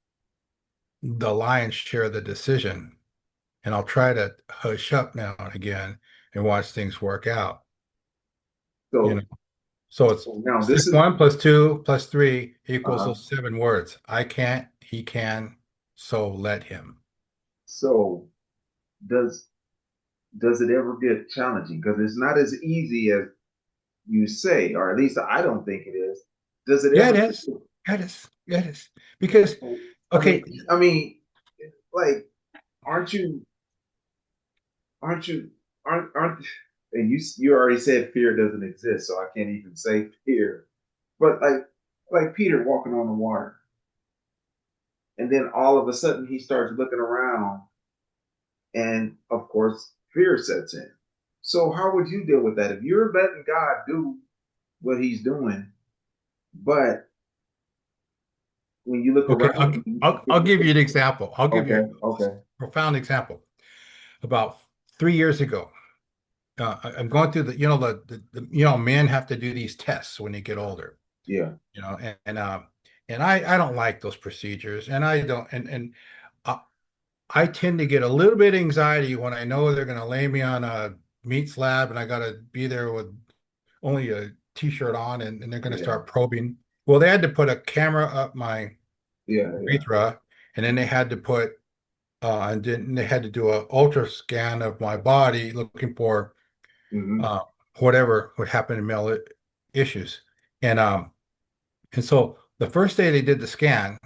the lion's share of the decision. And I'll try to hush up now and again and watch things work out. You know, So, so it's so now step this is, one plus two plus three equals uh-huh. those 7 words. I can't, he can, so let him. So does does it ever get challenging? Because it's not as easy as you say, or at least I don't think it is. Does it Yeah, it ever? is. Yeah, it is. Yeah, it is. Because, I mean, okay, I mean, like, aren't you? Aren't you? Aren't? And you already said fear doesn't exist, so I can't even say fear. But like Peter walking on the water, and then all of a sudden he starts looking around, and of course fear sets in. So how would you deal with that if you're letting God do what He's doing, but when you look okay, around, you, I'll give you an example. I'll give you okay, a okay, profound example. About 3 years ago, I'm going through men have to do these tests when they get older, yeah, you know, and I don't like those procedures, and I don't, and I, I tend to get a little bit of anxiety when I know they're going to lay me on a meat slab and I got to be there with only a t-shirt on, and they're going to yeah, start probing. Well, they had to put a camera up my yeah, yeah, urethra, and then they had to put and then they had to do a ultra scan of my body looking for mm-hmm, uh, whatever would happen in male issues. And so the first day they did the scan,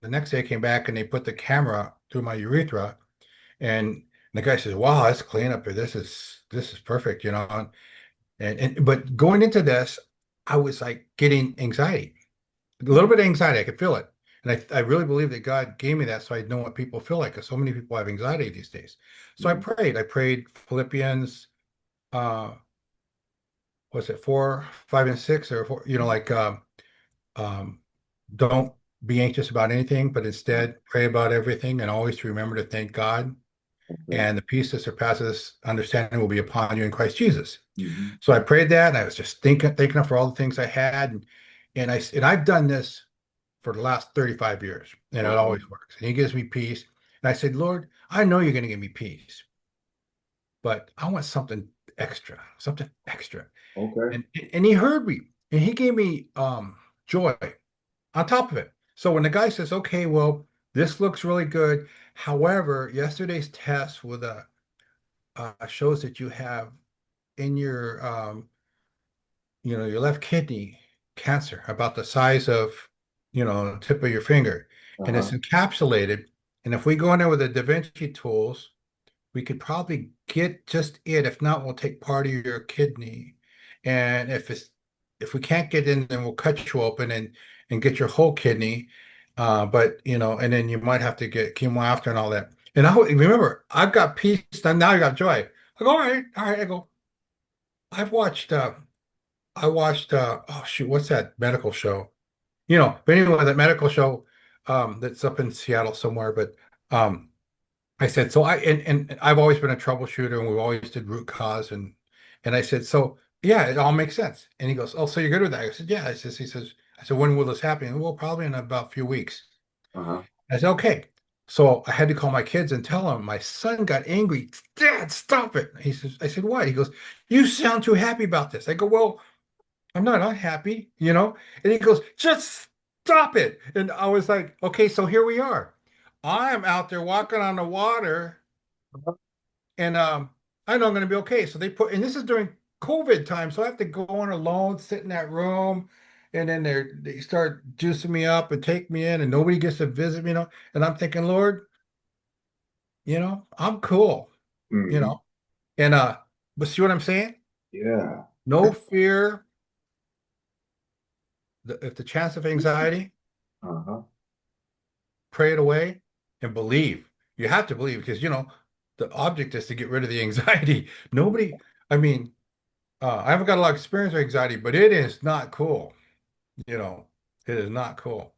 the next day I came back and they put the camera through my urethra, and the guy says, "Wow, that's clean up here. This is perfect," you know. And but going into this, I was like getting anxiety, a little bit of anxiety. I could feel it. And I really believe that God gave me that so I know what people feel like, because so many people have anxiety these days. So I mm-hmm, prayed. I prayed Philippians, uh, what's it, 4, 5, and 6, or four, um, don't be anxious about anything, but mm-hmm, instead pray about everything and always remember to thank God. okay, And the peace that surpasses understanding will be upon you in Christ Jesus. mm-hmm, So I prayed that, and I was just thinking for all the things I had, and I've done this for the last 35 years, and it okay, always works. And He gives me peace. And I said, Lord, I know you're going to give me peace, but I want something extra, something extra. okay, And He heard me, and He gave me joy on top of it. So when the guy says, "Okay, well, this looks really good. However, yesterday's test with a shows that you have in your your left kidney cancer about the size of, tip of your finger, and it's uh-huh, encapsulated. And if we go in there with the Da Vinci tools, we could probably get just it. If not, we'll take part of your kidney. And if we can't get in, then we'll cut you open and get your whole kidney. But and then you might have to get chemo after and all that. And remember, I've got peace, and now I got joy. I go, all right. I go, I've watched I watched oh shoot, what's that medical show? But anyway, that medical show that's up in Seattle somewhere. But I said, so and I've always been a troubleshooter, and we've always did root cause, and I said, so yeah, it all makes sense. And he goes, oh, so you're good with that? I said, yeah. I said, when will this happen? Well, probably in about a few weeks. Uh-huh. I said, okay. So I had to call my kids and tell them my son got angry. Dad, stop it. I said, what? He goes, you sound too happy about this. I go, well, I'm not unhappy. And he goes, just stop it. And I was like, okay, so here we are. I'm out there walking on the water, and I know I'm going to be okay. So and this is during COVID time, so I have to go on alone, sit in that room, and then they start juicing me up and take me in, and nobody gets to visit me. And I'm thinking, Lord, I'm cool, you Hmm. know, and but see what I'm saying? Yeah. No fear. If the chance of anxiety, Uh-huh. pray it away and believe. You have to believe because the object is to get rid of the anxiety. Nobody, I mean, I haven't got a lot of experience with anxiety, but it is not cool. You know, it is not cool.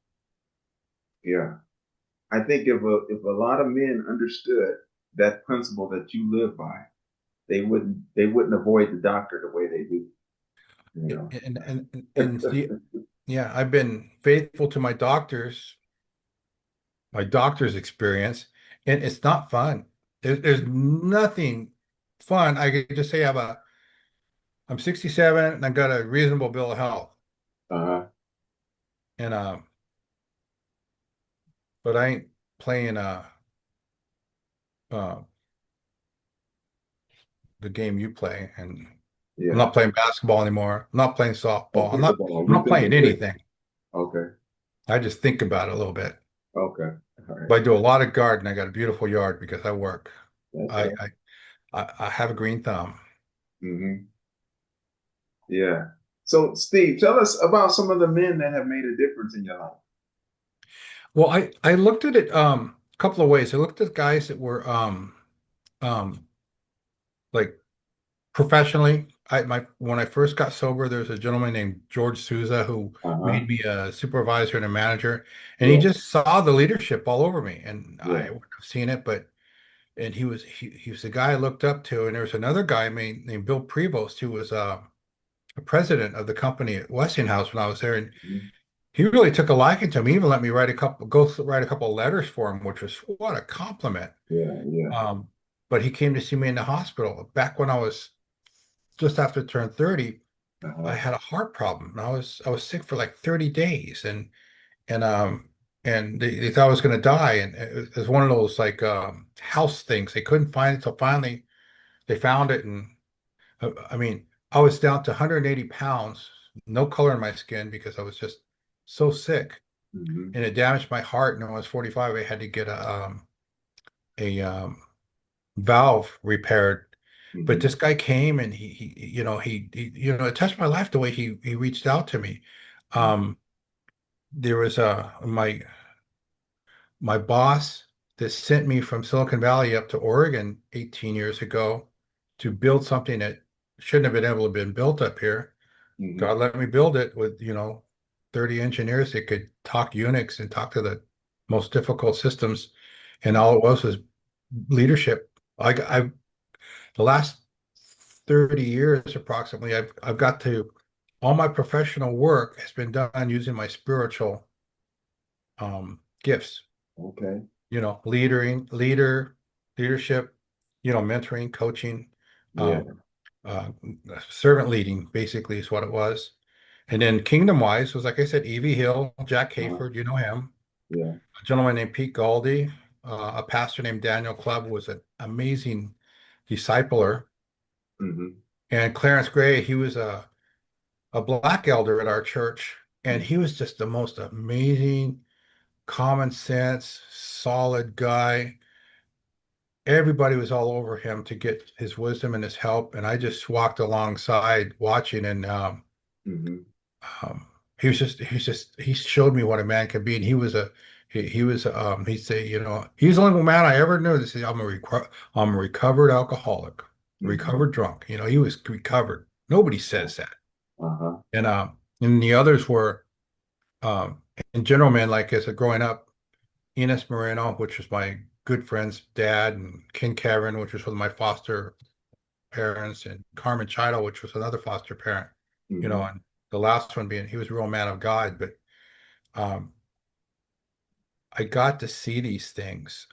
Yeah. I think if a lot of men understood that principle that you live by, they wouldn't avoid the doctor the way they do. You And see, yeah, I've been faithful to my doctor's experience, and it's not fun. There's nothing fun. I could just say I'm 67 and I got a reasonable bill of health, uh-huh. and but I ain't playing uh the game you play, and I'm Yeah. not playing basketball anymore. I'm not playing Oh, softball. pickleball. I'm You're not playing thinking big. anything. Okay. I just think about it a little bit. Okay. All right. But I do a lot of garden. I got a beautiful yard because I work. That's I right. I have a green thumb. Hmm. Yeah. So, Steve, tell us about some of the men that have made a difference in your life. Well, I looked at it a couple of ways. I looked at guys that were um like professionally. When I first got sober, there was a gentleman named George Souza who Uh-huh. made me a supervisor and a manager, and he Yeah. just saw the leadership all over me, and I Yeah. wouldn't have seen it, but and he was the guy I looked up to, and there was another guy named Bill Prevost who was a president of the company at Westinghouse when I was there, and Mhm. he really took a liking to me. He even let me write a couple of letters for him, which was what a compliment. Yeah. Yeah. Um, but he came to see me in the hospital back when I was just after I turned 30. I Uh-huh. had a heart problem. And I was sick for like 30 days, and they thought I was going to die, and it was one of those like house things. They couldn't find it till finally they found it, and I mean, I was down to 180 pounds, no color in my skin because I was just so sick, Hmm. and it damaged my heart. And when I was 45, I had to get a valve repaired. But Hmm. this guy came, and it touched my life the way he reached out to me. Um, there was my boss that sent me from Silicon Valley up to Oregon 18 years ago to build something that shouldn't have been able to been built up here. Hmm. God let me build it with 30 engineers that could talk Unix and talk to the most difficult systems, and all it was leadership. I the last 30 years approximately, I've got to all my professional work has been done using my spiritual gifts. Okay. Leadership, mentoring, coaching, Yeah. um, uh, servant leading, basically is what it was. And then kingdom wise was, like I said, Evie Hill, Jack Uh-huh. Hayford, you know him, Yeah. a gentleman named Pete Galdi, a pastor named Daniel Clubb was an amazing discipler, Hmm. and Clarence Gray, he was a black elder at our church, and he was just the most amazing, common sense, solid guy. everybody was all over him to get his wisdom and his help, and I just walked alongside watching, and Hmm. um, he showed me what a man can be, and he was he'd say, he's the only man I ever knew that said, I'm a recovered alcoholic, Hmm. recovered drunk. He was recovered. Nobody says that. Uh-huh. And the others were um in general, man, like as a growing up, Enos Moreno, which was my good friend's dad, and Ken Cameron, which was one of my foster parents, and Carmen Chido, which was another foster parent, Hmm. and the last one being he was a real man of God. But um, I got to see these things.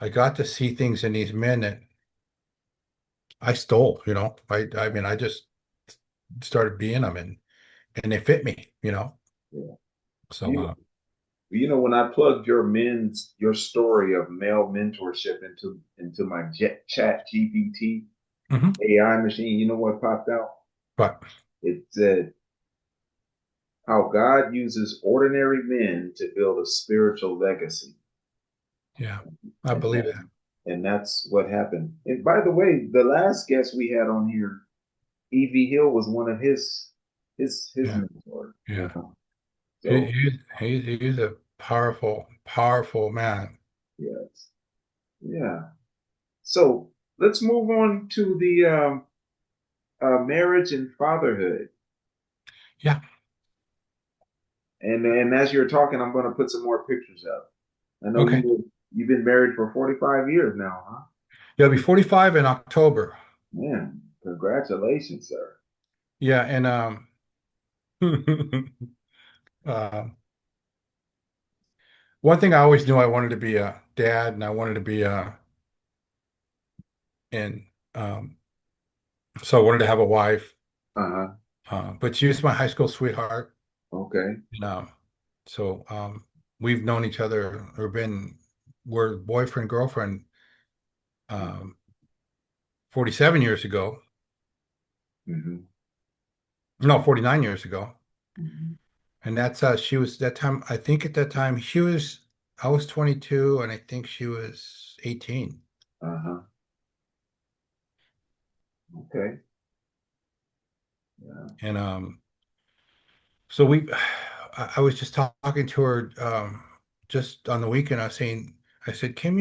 I got to see things in these men that I stole. I mean, I just started being them, and they fit me. Yeah. So When I plugged your story of male mentorship into my chat GPT mhm. AI machine, you know what popped out? But It said how God uses ordinary men to build a spiritual legacy. yeah, I And believe that that. and that's what happened. And by the way, the last guest we had on here, Evie Hill, was one of his Yeah, mentors, yeah. So He's a powerful, powerful man. yes. Yeah. So let's move on to the marriage and fatherhood. Yeah. And as you're talking, I'm going to put some more pictures up. I know Okay. you've been married for 45 years now, huh? You'll be 45 in October. Man, congratulations, sir. Yeah, and uh, one thing I always knew I wanted to be a dad, and I wanted to be and um, so I wanted to have a wife. Uh-huh. But she was my high school sweetheart, Okay. and so we've known each other or we're boyfriend girlfriend um, 47 years ago. Mm-hmm. No, 49 years ago. Mm-hmm. And that's she was that time, I think at that time I was 22 and I think she was 18. Uh-huh. Okay. Yeah. And so I was just talking to her just on the weekend. I said, Kim,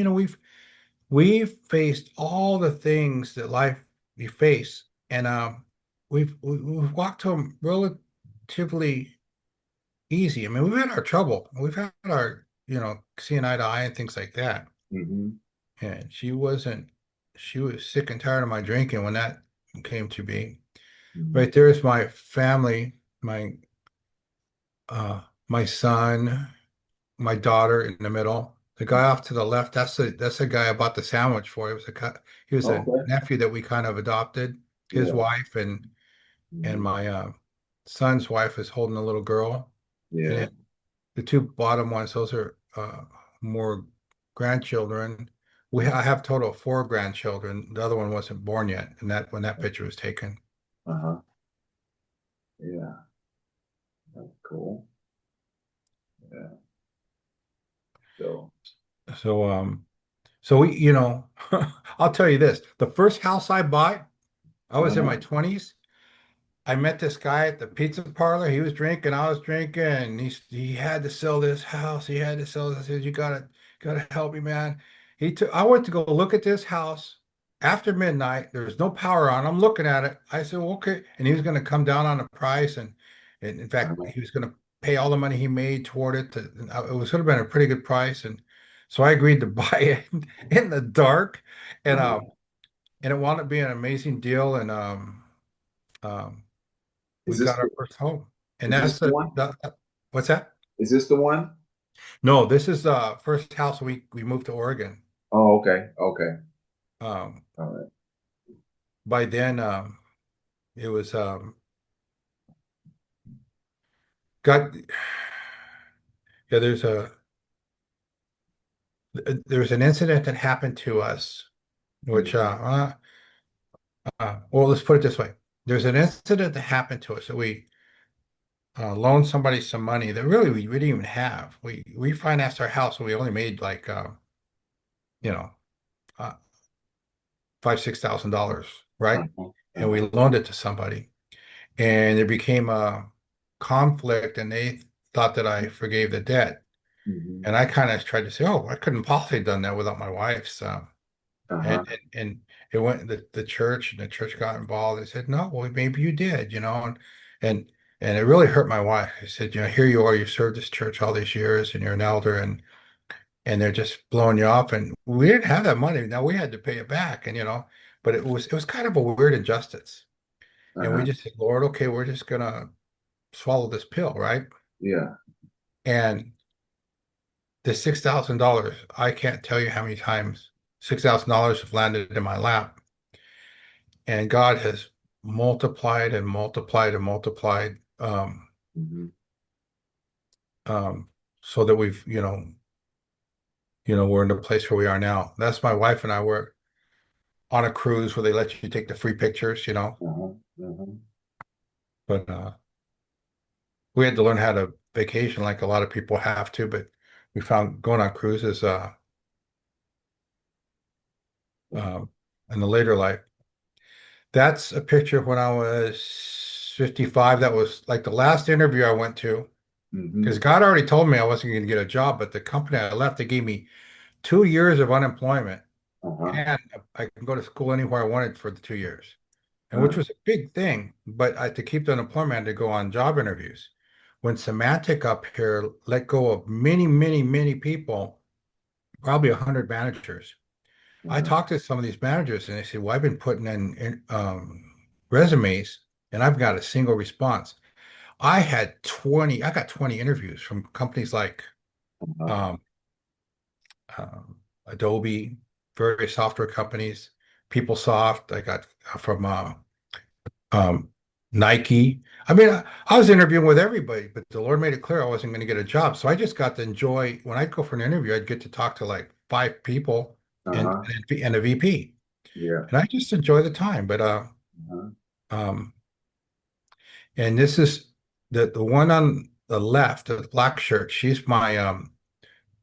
we've faced all the things that life we face, and we've walked to them relatively easy. I mean, we've had our trouble. We've had our, seeing eye to eye and things like that. Mm-hmm. And she was sick and tired of my drinking when that came to be. Mm-hmm. Right there is my family, uh my son, my daughter in the middle. The guy off to the left, that's the guy I bought the sandwich for. He was a Okay. nephew that we kind of adopted. His Yeah. wife and Mm-hmm. my son's wife is holding a little girl. And Yeah. the two bottom ones, those are more grandchildren. I have total of four grandchildren. The other one wasn't born yet, and that when that picture was taken. Uh-huh. Yeah. That's cool. Yeah. So So so I'll tell you this: the first house I bought, I was in my uh-huh. 20s. I met this guy at the pizza parlor. He was drinking, I was drinking, and he had to sell this house. He had to sell this. I said, "You gotta help me, man." I went to go look at this house after midnight. There was no power on. I'm looking at it. I said, well, "Okay," and he was going to come down on the price, and in fact, Uh-huh. he was going to pay all the money he made toward it. It was going to have been a pretty good price, and so I agreed to buy it in the dark, and Uh-huh. and it wound up being an amazing deal, and um we Is this got our the first home. And is this that's the one? what's that? Is this the one? No, this is the first house we moved to Oregon. Oh, okay. Okay. Um, All right. by then, it was got yeah. There's an incident that happened to us, which Mm-hmm. well, let's put it this way. There's an incident that happened to us that we loaned somebody some money that really we didn't even have. We financed our house and we only made like you know, uh, five, $6,000, right? Uh-huh. And we Uh-huh. loaned it to somebody, and it became a conflict, and they thought that I forgave the debt. Hmm. And I kind of tried to say, oh, I couldn't possibly have done that without my wife's. And, Uh-huh. and it went the church, and the church got involved. They said, no, well, maybe you did, and and it really hurt my wife. I said, here you are, you served this church all these years, and you're an elder, and they're just blowing you off. And we didn't have that money. Now we had to pay it back, but it was kind of a weird injustice. And we Uh-huh. just said, Lord, okay, we're just gonna swallow this pill, right? Yeah. And the $6,000, I can't tell you how many times $6,000 have landed in my lap, and God has multiplied and multiplied and multiplied, Hmm. um, so that we're in the place where we are now. That's my wife and I were on a cruise where they let you take the free pictures. Uh-huh. Uh-huh. But we had to learn how to vacation like a lot of people have to. But we found going on cruises um, in the later life. That's a picture of when I was 55. That was like the last interview I went to because Hmm. God already told me I wasn't going to get a job. But the company I left, they gave me 2 years of unemployment, Uh-huh. and I can go to school anywhere I wanted for the 2 years, and which Uh, was a big thing. But to keep the unemployment, I had to go on job interviews. When Semantic up here let go of many, many, many people, probably 100 managers. I uh-huh. talked to some of these managers and they said, well, I've been putting in resumes and I've got a single response. I got 20 interviews from companies like Uh-huh. um, um, Adobe, various software companies, PeopleSoft. I got from um, Nike. I mean, I was interviewing with everybody, but the Lord made it clear I wasn't going to get a job. So I just got to enjoy when I'd go for an interview, I'd get to talk to like five people and Uh-huh. and a VP. Yeah. And I just enjoy the time. But Uh-huh. um, and this is the one on the left, the black shirt. She's my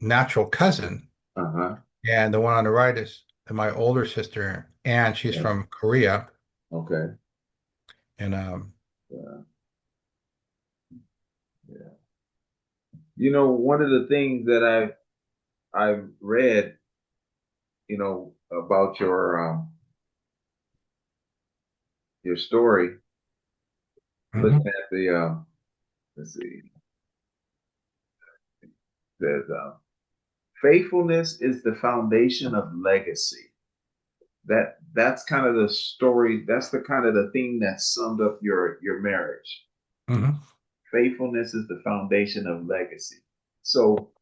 natural cousin, Uh-huh. and the one on the right is my older sister, and she's Yeah. from Korea. Okay. And Yeah. Yeah. One of the things that I've read, about your story, looking mhm, at let's see, says faithfulness is the foundation of legacy. That's kind of the story. That's the kind of the thing that summed up your marriage. mhm. Faithfulness is the foundation of legacy. So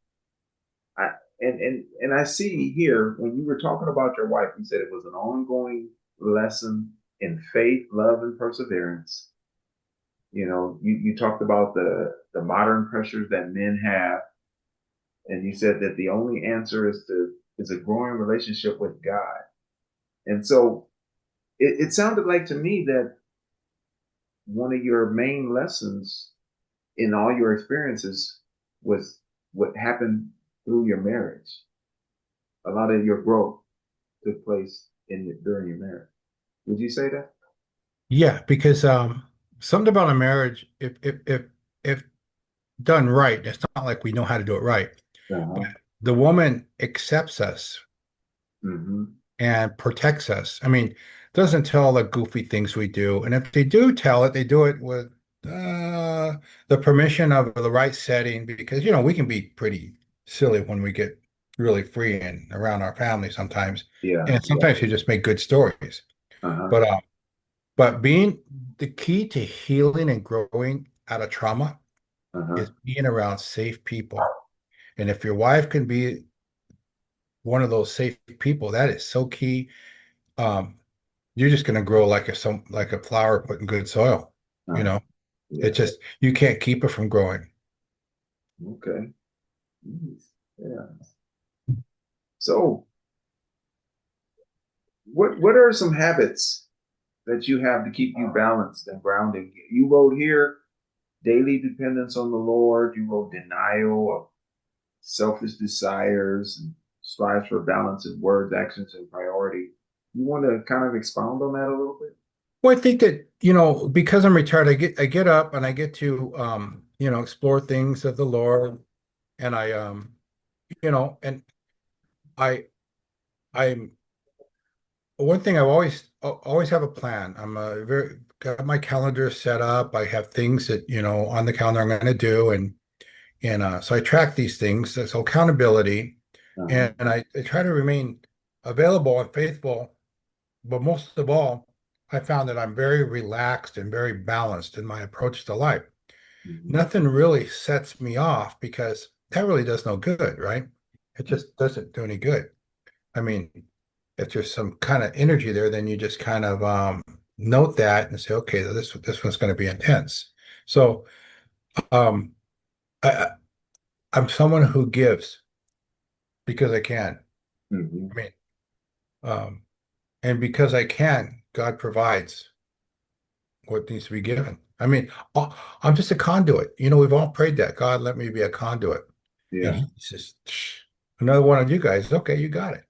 I and I see here when you were talking about your wife, you said it was an ongoing lesson in faith, love, and perseverance. You talked about the modern pressures that men have, and you said that the only answer is a growing relationship with God. And so it sounded like to me that one of your main lessons in all your experiences was what happened through your marriage. A lot of your growth took place during your marriage. Would you say that? Yeah, because something about a marriage, if done right, it's not like we know how to do it right, but Uh-huh. the woman accepts us Mm-hmm. and protects us. I mean, doesn't tell the goofy things we do, and if they do tell it, they do it with the permission of the right setting, because we can be pretty silly when we get really free and around our family sometimes, Yeah. and sometimes you just make good stories. Uh-huh. But being the key to healing and growing out of trauma Uh-huh. is being around safe people. And if your wife can be one of those safe people, that is so key. Um, you're just going to grow like a flower put in good soil. You Uh-huh. know, it's Yeah. just you can't keep it from growing. Okay. Nice. Yeah. So what are some habits that you have to keep you balanced and grounded? You wrote here daily dependence on the Lord. You wrote denial of selfish desires and strives for balance in words, actions, and priority. You want to kind of expound on that a little bit? Well, I think that, because I'm retired, I get up and I get to explore things of the Lord, and and I I'm one thing I always have a plan. I'm a very got my calendar set up. I have things that, on the calendar I'm going to do, and so I track these things. So accountability, Uh-huh. and I try to remain available and faithful. But most of all, I found that I'm very relaxed and very balanced in my approach to life. Hmm. Nothing really sets me off because that really does no good, right? It just doesn't do any good. I mean, if there's some kind of energy there, then you just kind of note that and say, okay, this one's going to be intense. So um, I, I'm someone who gives because I can. Hmm. I mean, um, and because I can, God provides what needs to be given. I mean, I'm just a conduit. We've all prayed that. God, let me be a conduit. And Yeah, he says, another one of you guys. Okay, you got it.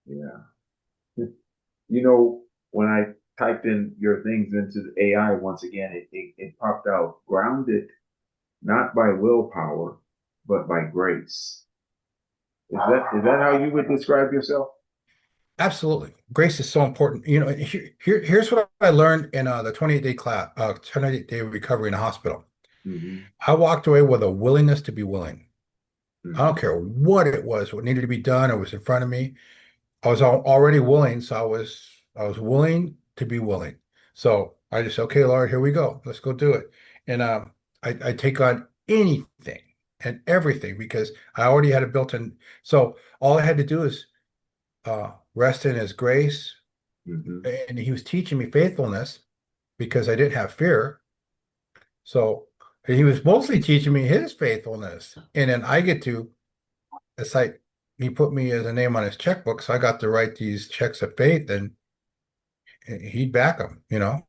yeah. You know, when I typed in your things into the AI once again, it popped out grounded not by willpower, but by grace. Is that how you would describe yourself? Absolutely. Grace is so important. Here's what I learned in the 28-day class, 28-day recovery in the hospital. Hmm. I walked away with a willingness to be willing. I don't Hmm. care what it was, what needed to be done, or was in front of me. I was already willing, so I was willing to be willing. So I just, okay, Lord, here we go. Let's go do it. And I take on anything and everything because I already had it built in. So all I had to do is rest in His grace, Hmm. and He was teaching me faithfulness because I didn't have fear. So He was mostly teaching me His faithfulness, and then I get to. It's like He put me as a name on His checkbook, so I got to write these checks of faith, and he'd back them. Yeah,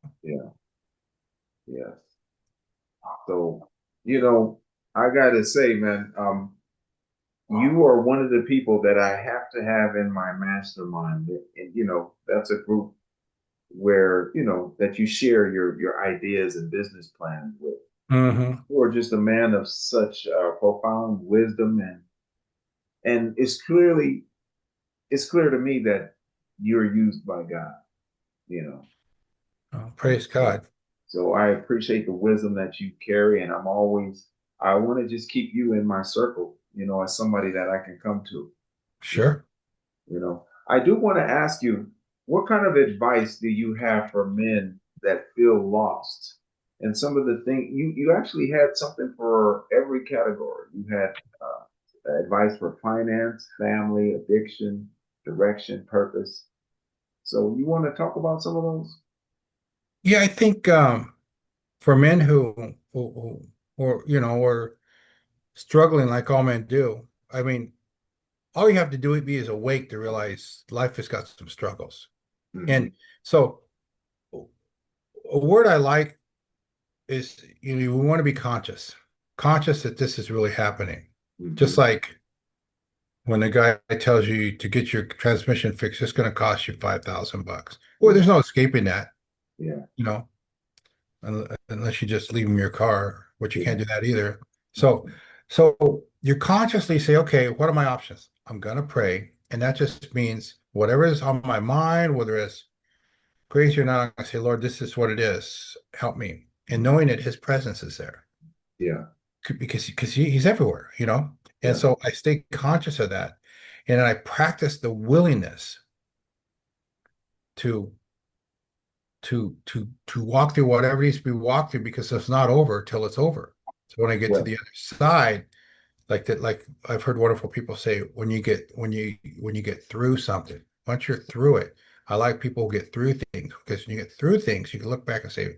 yes. So, I gotta say, man, you are one of the people that I have to have in my mastermind. And that's a group where, that you share your ideas and business plans with. Hmm. You are just a man of such profound wisdom, and it's clear to me that you're used by God, you know. Oh, And praise so, God. so I appreciate the wisdom that you carry, and I want to just keep you in my circle, as somebody that I can come to. Sure. I do want to ask you, what kind of advice do you have for men that feel lost? And some of the things you actually had something for every category. You had advice for finance, family, addiction, direction, purpose. So you want to talk about some of those? Yeah, I think for men who are struggling like all men do, I mean, all you have to do is awake to realize life has got some struggles. Hmm. And so a word I like is, we want to be conscious that this is really happening. Just Hmm. like when the guy tells you to get your transmission fixed, it's going to cost you $5,000. Well, Yeah, there's no escaping that, yeah, you know, unless you just leave them your car, which you can't yeah, do that either. So you consciously say, okay, what are my options? I'm going to pray. And that just means whatever is on my mind, whether it's crazy or not, I'm going to say, Lord, this is what it is. Help me. And knowing that His presence is there yeah, because He's everywhere. And yeah. so I stay conscious of that. And I practice the willingness to to walk through whatever needs to be walked through because it's not over till it's over. So when I get to Well, the other side, like that, like I've heard wonderful people say, when you get through something, once you're through it, I like people who get through things because when you get through things, you can look back and say,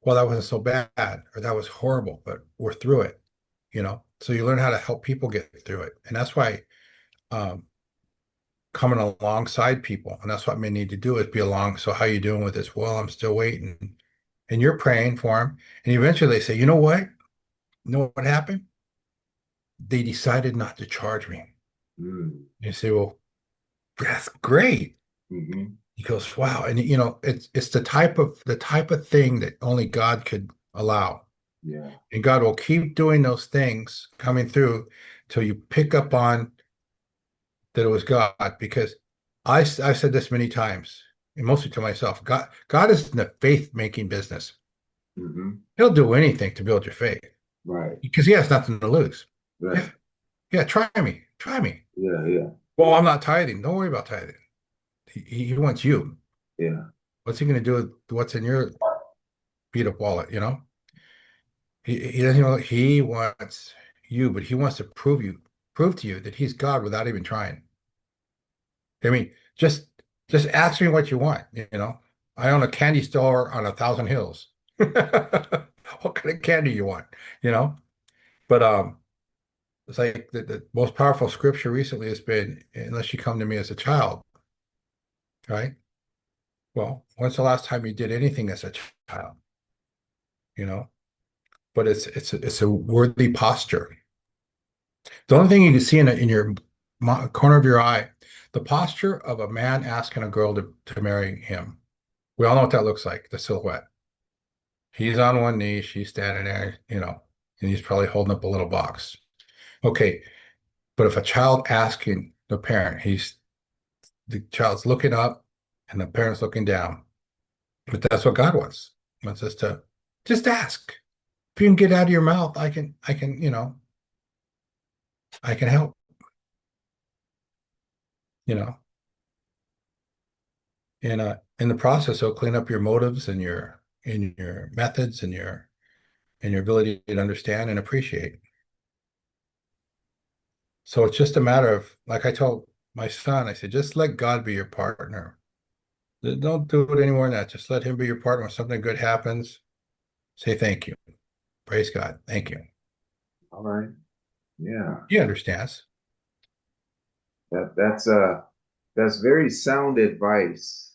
well, that wasn't so bad, or that was horrible, but we're through it. So you learn how to help people get through it. And that's why um coming alongside people. And that's what men need to do is be along. So how you doing with this? Well, I'm still waiting. And you're praying for them. And eventually they say, you know what? You know what happened? they decided not to charge me. Mm. You say, well, that's great. Hmm. He goes, wow. And it's the type of thing that only God could allow. Yeah. And God will keep doing those things coming through till you pick up on that it was God. Because I've said this many times, and mostly to myself, God is in the faith-making business. Hmm. He'll do anything to build your faith Right. because he has nothing to lose. Right. Yeah, yeah, try me. Try me. Yeah. Yeah. Well, I'm not tithing. Don't worry about tithing. He wants you. Yeah. What's he going to do with what's in your beat up wallet? He doesn't know he wants you, but he wants to prove to you that he's God without even trying. I mean, just ask me what you want, I own a candy store on 1,000 hills. What kind of candy you want, you know? But it's like the most powerful scripture recently has been, unless you come to me as a child, right? Well, when's the last time you did anything as a child? You know? But it's a worthy posture. The only thing you can see in your corner of your eye, the posture of a man asking a girl to marry him. We all know what that looks like, the silhouette. He's on one knee, she's standing there, and he's probably holding up a little box. Okay, but if a child asking the parent, the child's looking up and the parent's looking down. But that's what God wants. He wants us to just ask. If you can get out of your mouth, I can help, you know. And in the process, it'll clean up your motives and your methods and your ability to understand and appreciate. So it's just a matter of, like I told my son, I said, just let God be your partner. Don't do it any more than that. Just let him be your partner. When something good happens, say thank you. Praise God. Thank you. All right. Yeah. He understands. That's very sound advice,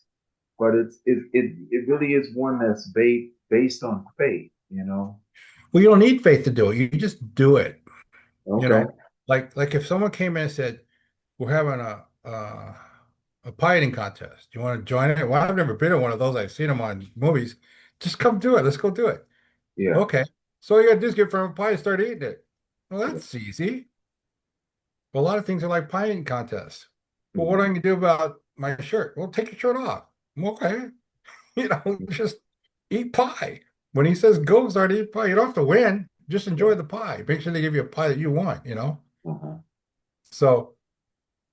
but it really is one that's based on faith, you know. Well, you don't need faith to do it. You just do it. You Okay. know, like if someone came in and said, "We're having a pie eating contest. Do you want to join it?" Well, I've never been in one of those. I've seen them on movies. Just come do it. Let's go do it. Yeah. Okay. So all you got to do is get from a pie and start eating it. Well, Yeah. that's easy. But a lot of things are like pie eating contests. Well, what am I Mhm. going to do about my shirt? Well, take your shirt off. Okay. Just eat pie. When he says go start eating pie, you don't have to win. Just enjoy Yeah. the pie. Make sure they give you a pie that you want. Uh-huh. So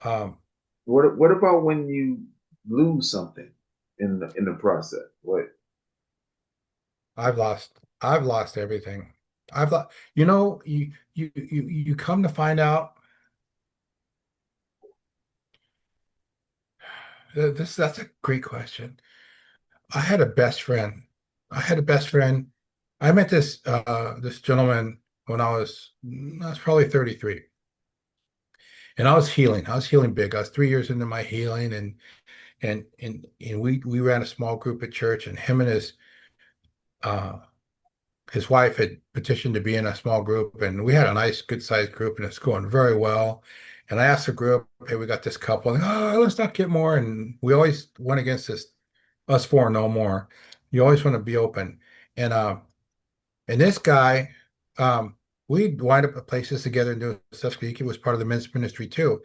um, What about when you lose something in the process? What? I've lost everything. You come to find out that's a great question. I had a best friend. I had a best friend. I met this gentleman when I was probably 33. And I was healing. I was healing big. I was 3 years into my healing and we ran a small group at church and him and uh his wife had petitioned to be in a small group and we had a nice good sized group and it's going very well. And I asked the group, hey, we got this couple, and, oh, let's not get more. And we always went against this us four, no more. You always want to be open. And this guy, we'd wind up at places together and doing stuff. He was part of the men's ministry too.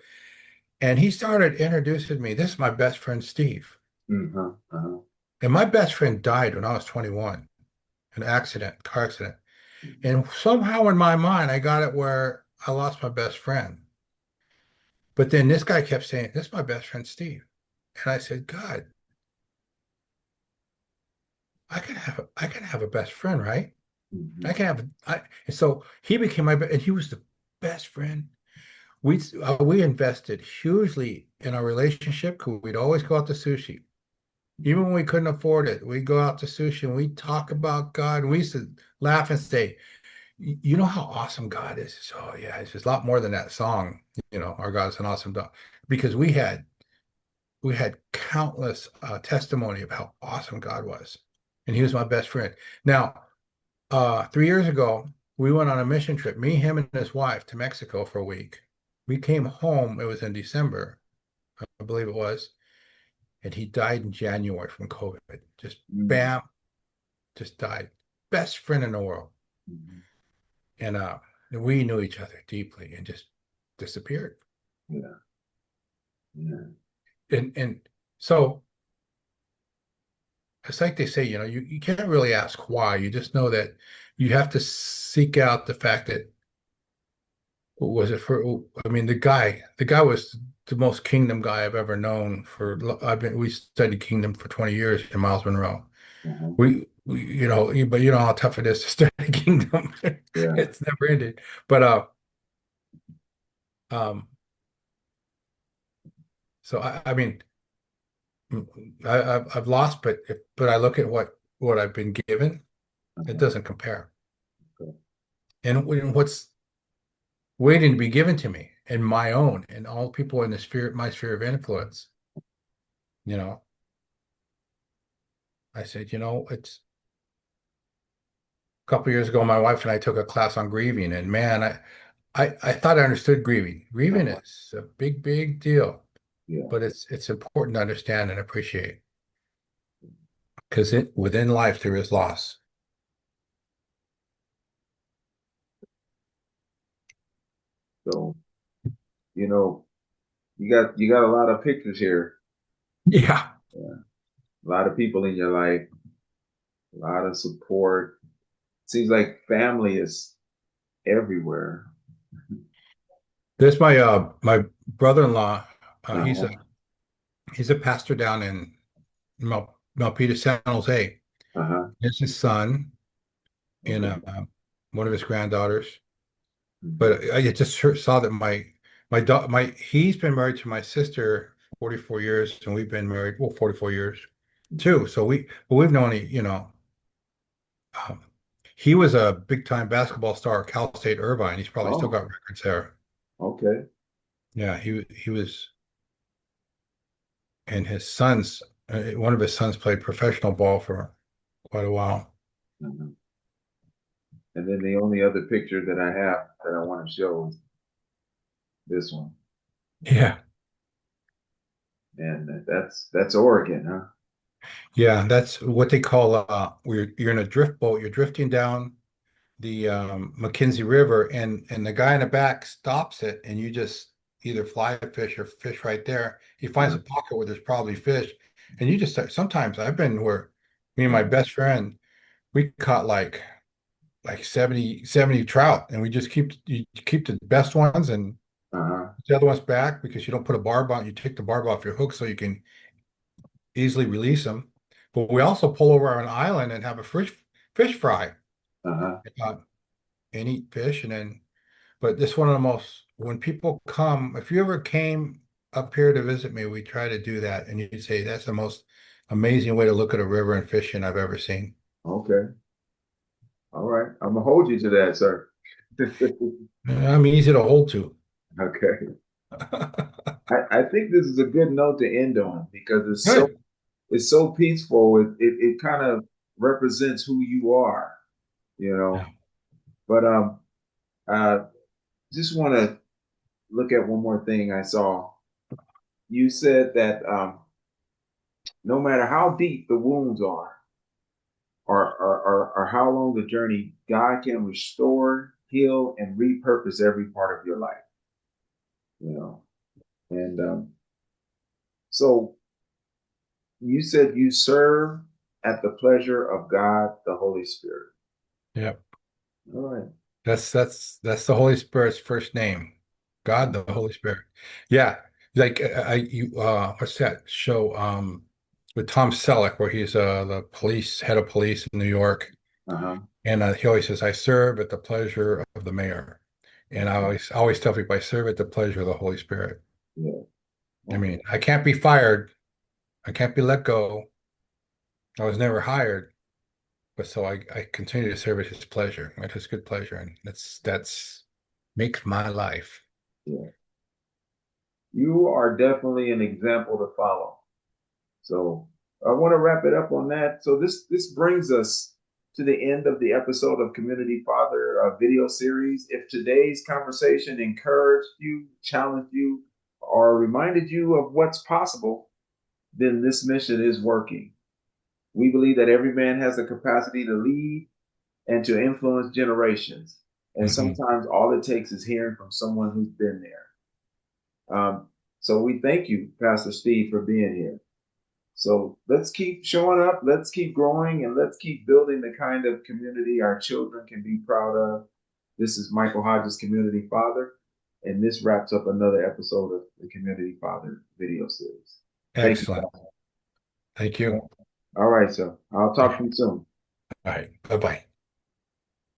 And he started introducing me. This is my best friend, Steve. Uh-huh. Uh-huh. And my best friend died when I was 21, an accident, car accident. And somehow in my mind, I got it where I lost my best friend. But then this guy kept saying, this is my best friend, Steve. And I said, God, I can have a best friend, right? I Mhm. can have, and so he became and he was the best friend. We invested hugely in our relationship. 'Cause we'd always go out to sushi. Even when we couldn't afford it, we'd go out to sushi and we'd talk about God. And we used to laugh and say, You know how awesome God is? So yeah, it's just a lot more than that song, our God is an awesome dog. Because we had countless testimony of how awesome God was. And he was my best friend. Now, 3 years ago, we went on a mission trip, me, him, and his wife to Mexico for a week. We came home, it was in December, I believe it was, and he died in January from COVID. Just Mm, bam, just died. Best friend in the world. mhm. And we knew each other deeply and just disappeared. Yeah, yeah, And so it's like they say, you can't really ask why. You just know that you have to seek out the fact that was it for, I mean, the guy was the most kingdom guy I've ever known we studied kingdom for 20 years in Miles Monroe. uh-huh, But you know how tough it is to study kingdom. yeah, It's never ended. But um, so I mean, I've lost, but I look at what I've been given, it uh-huh, doesn't compare. okay, And what's waiting to be given to me and my own and all people in my sphere of influence, you know, I said, it's a couple of years ago, my wife and I took a class on grieving, and man, I thought I understood grieving. Grieving uh-huh, is a big, big deal, yeah. but it's important to understand and appreciate because within life there is loss. So, you know, you got a lot of pictures here. Yeah. Yeah. A lot of people in your life, a lot of support. Seems like family is everywhere. There's my brother-in-law. He's a Uh-huh, he's a pastor down in Milpitas, San Jose. uh-huh, It's his son and okay. one of his granddaughters. Hmm. But I just saw that he's been married to my sister 44 years, and we've been married, well, 44 years too. So we've known, um, he was a big time basketball star at Cal State Irvine. He's probably still Oh, got records there. okay. Yeah, he was, and one of his sons played professional ball for quite a while. Mhm. And then the only other picture that I have that I want to show is this one. Yeah. And that's Oregon, huh? Yeah, that's what they call you're in a drift boat, you're drifting down the McKenzie River, and the guy in the back stops it, and you just either fly a fish or fish right there. He finds Uh-huh, a pocket where there's probably fish, and you just start. Sometimes I've been where me and my uh-huh, best friend we caught like 70 trout, and we just keep the best ones and uh-huh, the other ones back because you don't put a barb on. You take the barb off your hook so you can easily release them. But we also pull over on an island and have a fish fry uh-huh, uh, and eat fish, and then. But this one of the most, when people come, if you ever came up here to visit me, we try to do that. And you'd say that's the most amazing way to look at a river and fishing I've ever seen. okay. All right. I'm gonna hold you to that, sir. I'm easy to hold to. Okay. I think this is a good note to end on because Good. it's so peaceful. It kind of represents who you are, you Yeah. know. But uh just want to look at one more thing I saw. You said that no matter how deep the wounds are, or how long the journey, God can restore, heal, and repurpose every part of your life. You know, and so you said you serve at the pleasure of God, the Holy Spirit. Yeah. All right. That's the Holy Spirit's first name. God, the Holy Spirit. Yeah. Like what's that show with Tom Selleck where he's the head of police in New York. Uh-huh. And he always says, I serve at the pleasure of the mayor. And I Uh-huh. always tell people, I serve at the pleasure of the Holy Spirit. Yeah. I Okay. mean, I can't be fired. I can't be let go. I was never hired. But so I continue to serve at his pleasure, at his good pleasure. And that's makes my life. Yeah. You are definitely an example to follow. So I want to wrap it up on that. So this brings us to the end of the episode of Community Father video series. If today's conversation encouraged you, challenged you, or reminded you of what's possible, then this mission is working. We believe that every man has the capacity to lead and to influence generations. And Hmm. sometimes all it takes is hearing from someone who's been there. So we thank you, Pastor Steve, for being here. So let's keep showing up, let's keep growing, and let's keep building the kind of community our children can be proud of. This is Michael Hodges, Community Father, and this wraps up another episode of the Community Father video series. Thank you. Excellent. Thank you. All right, so I'll talk to you soon. All right. Bye-bye.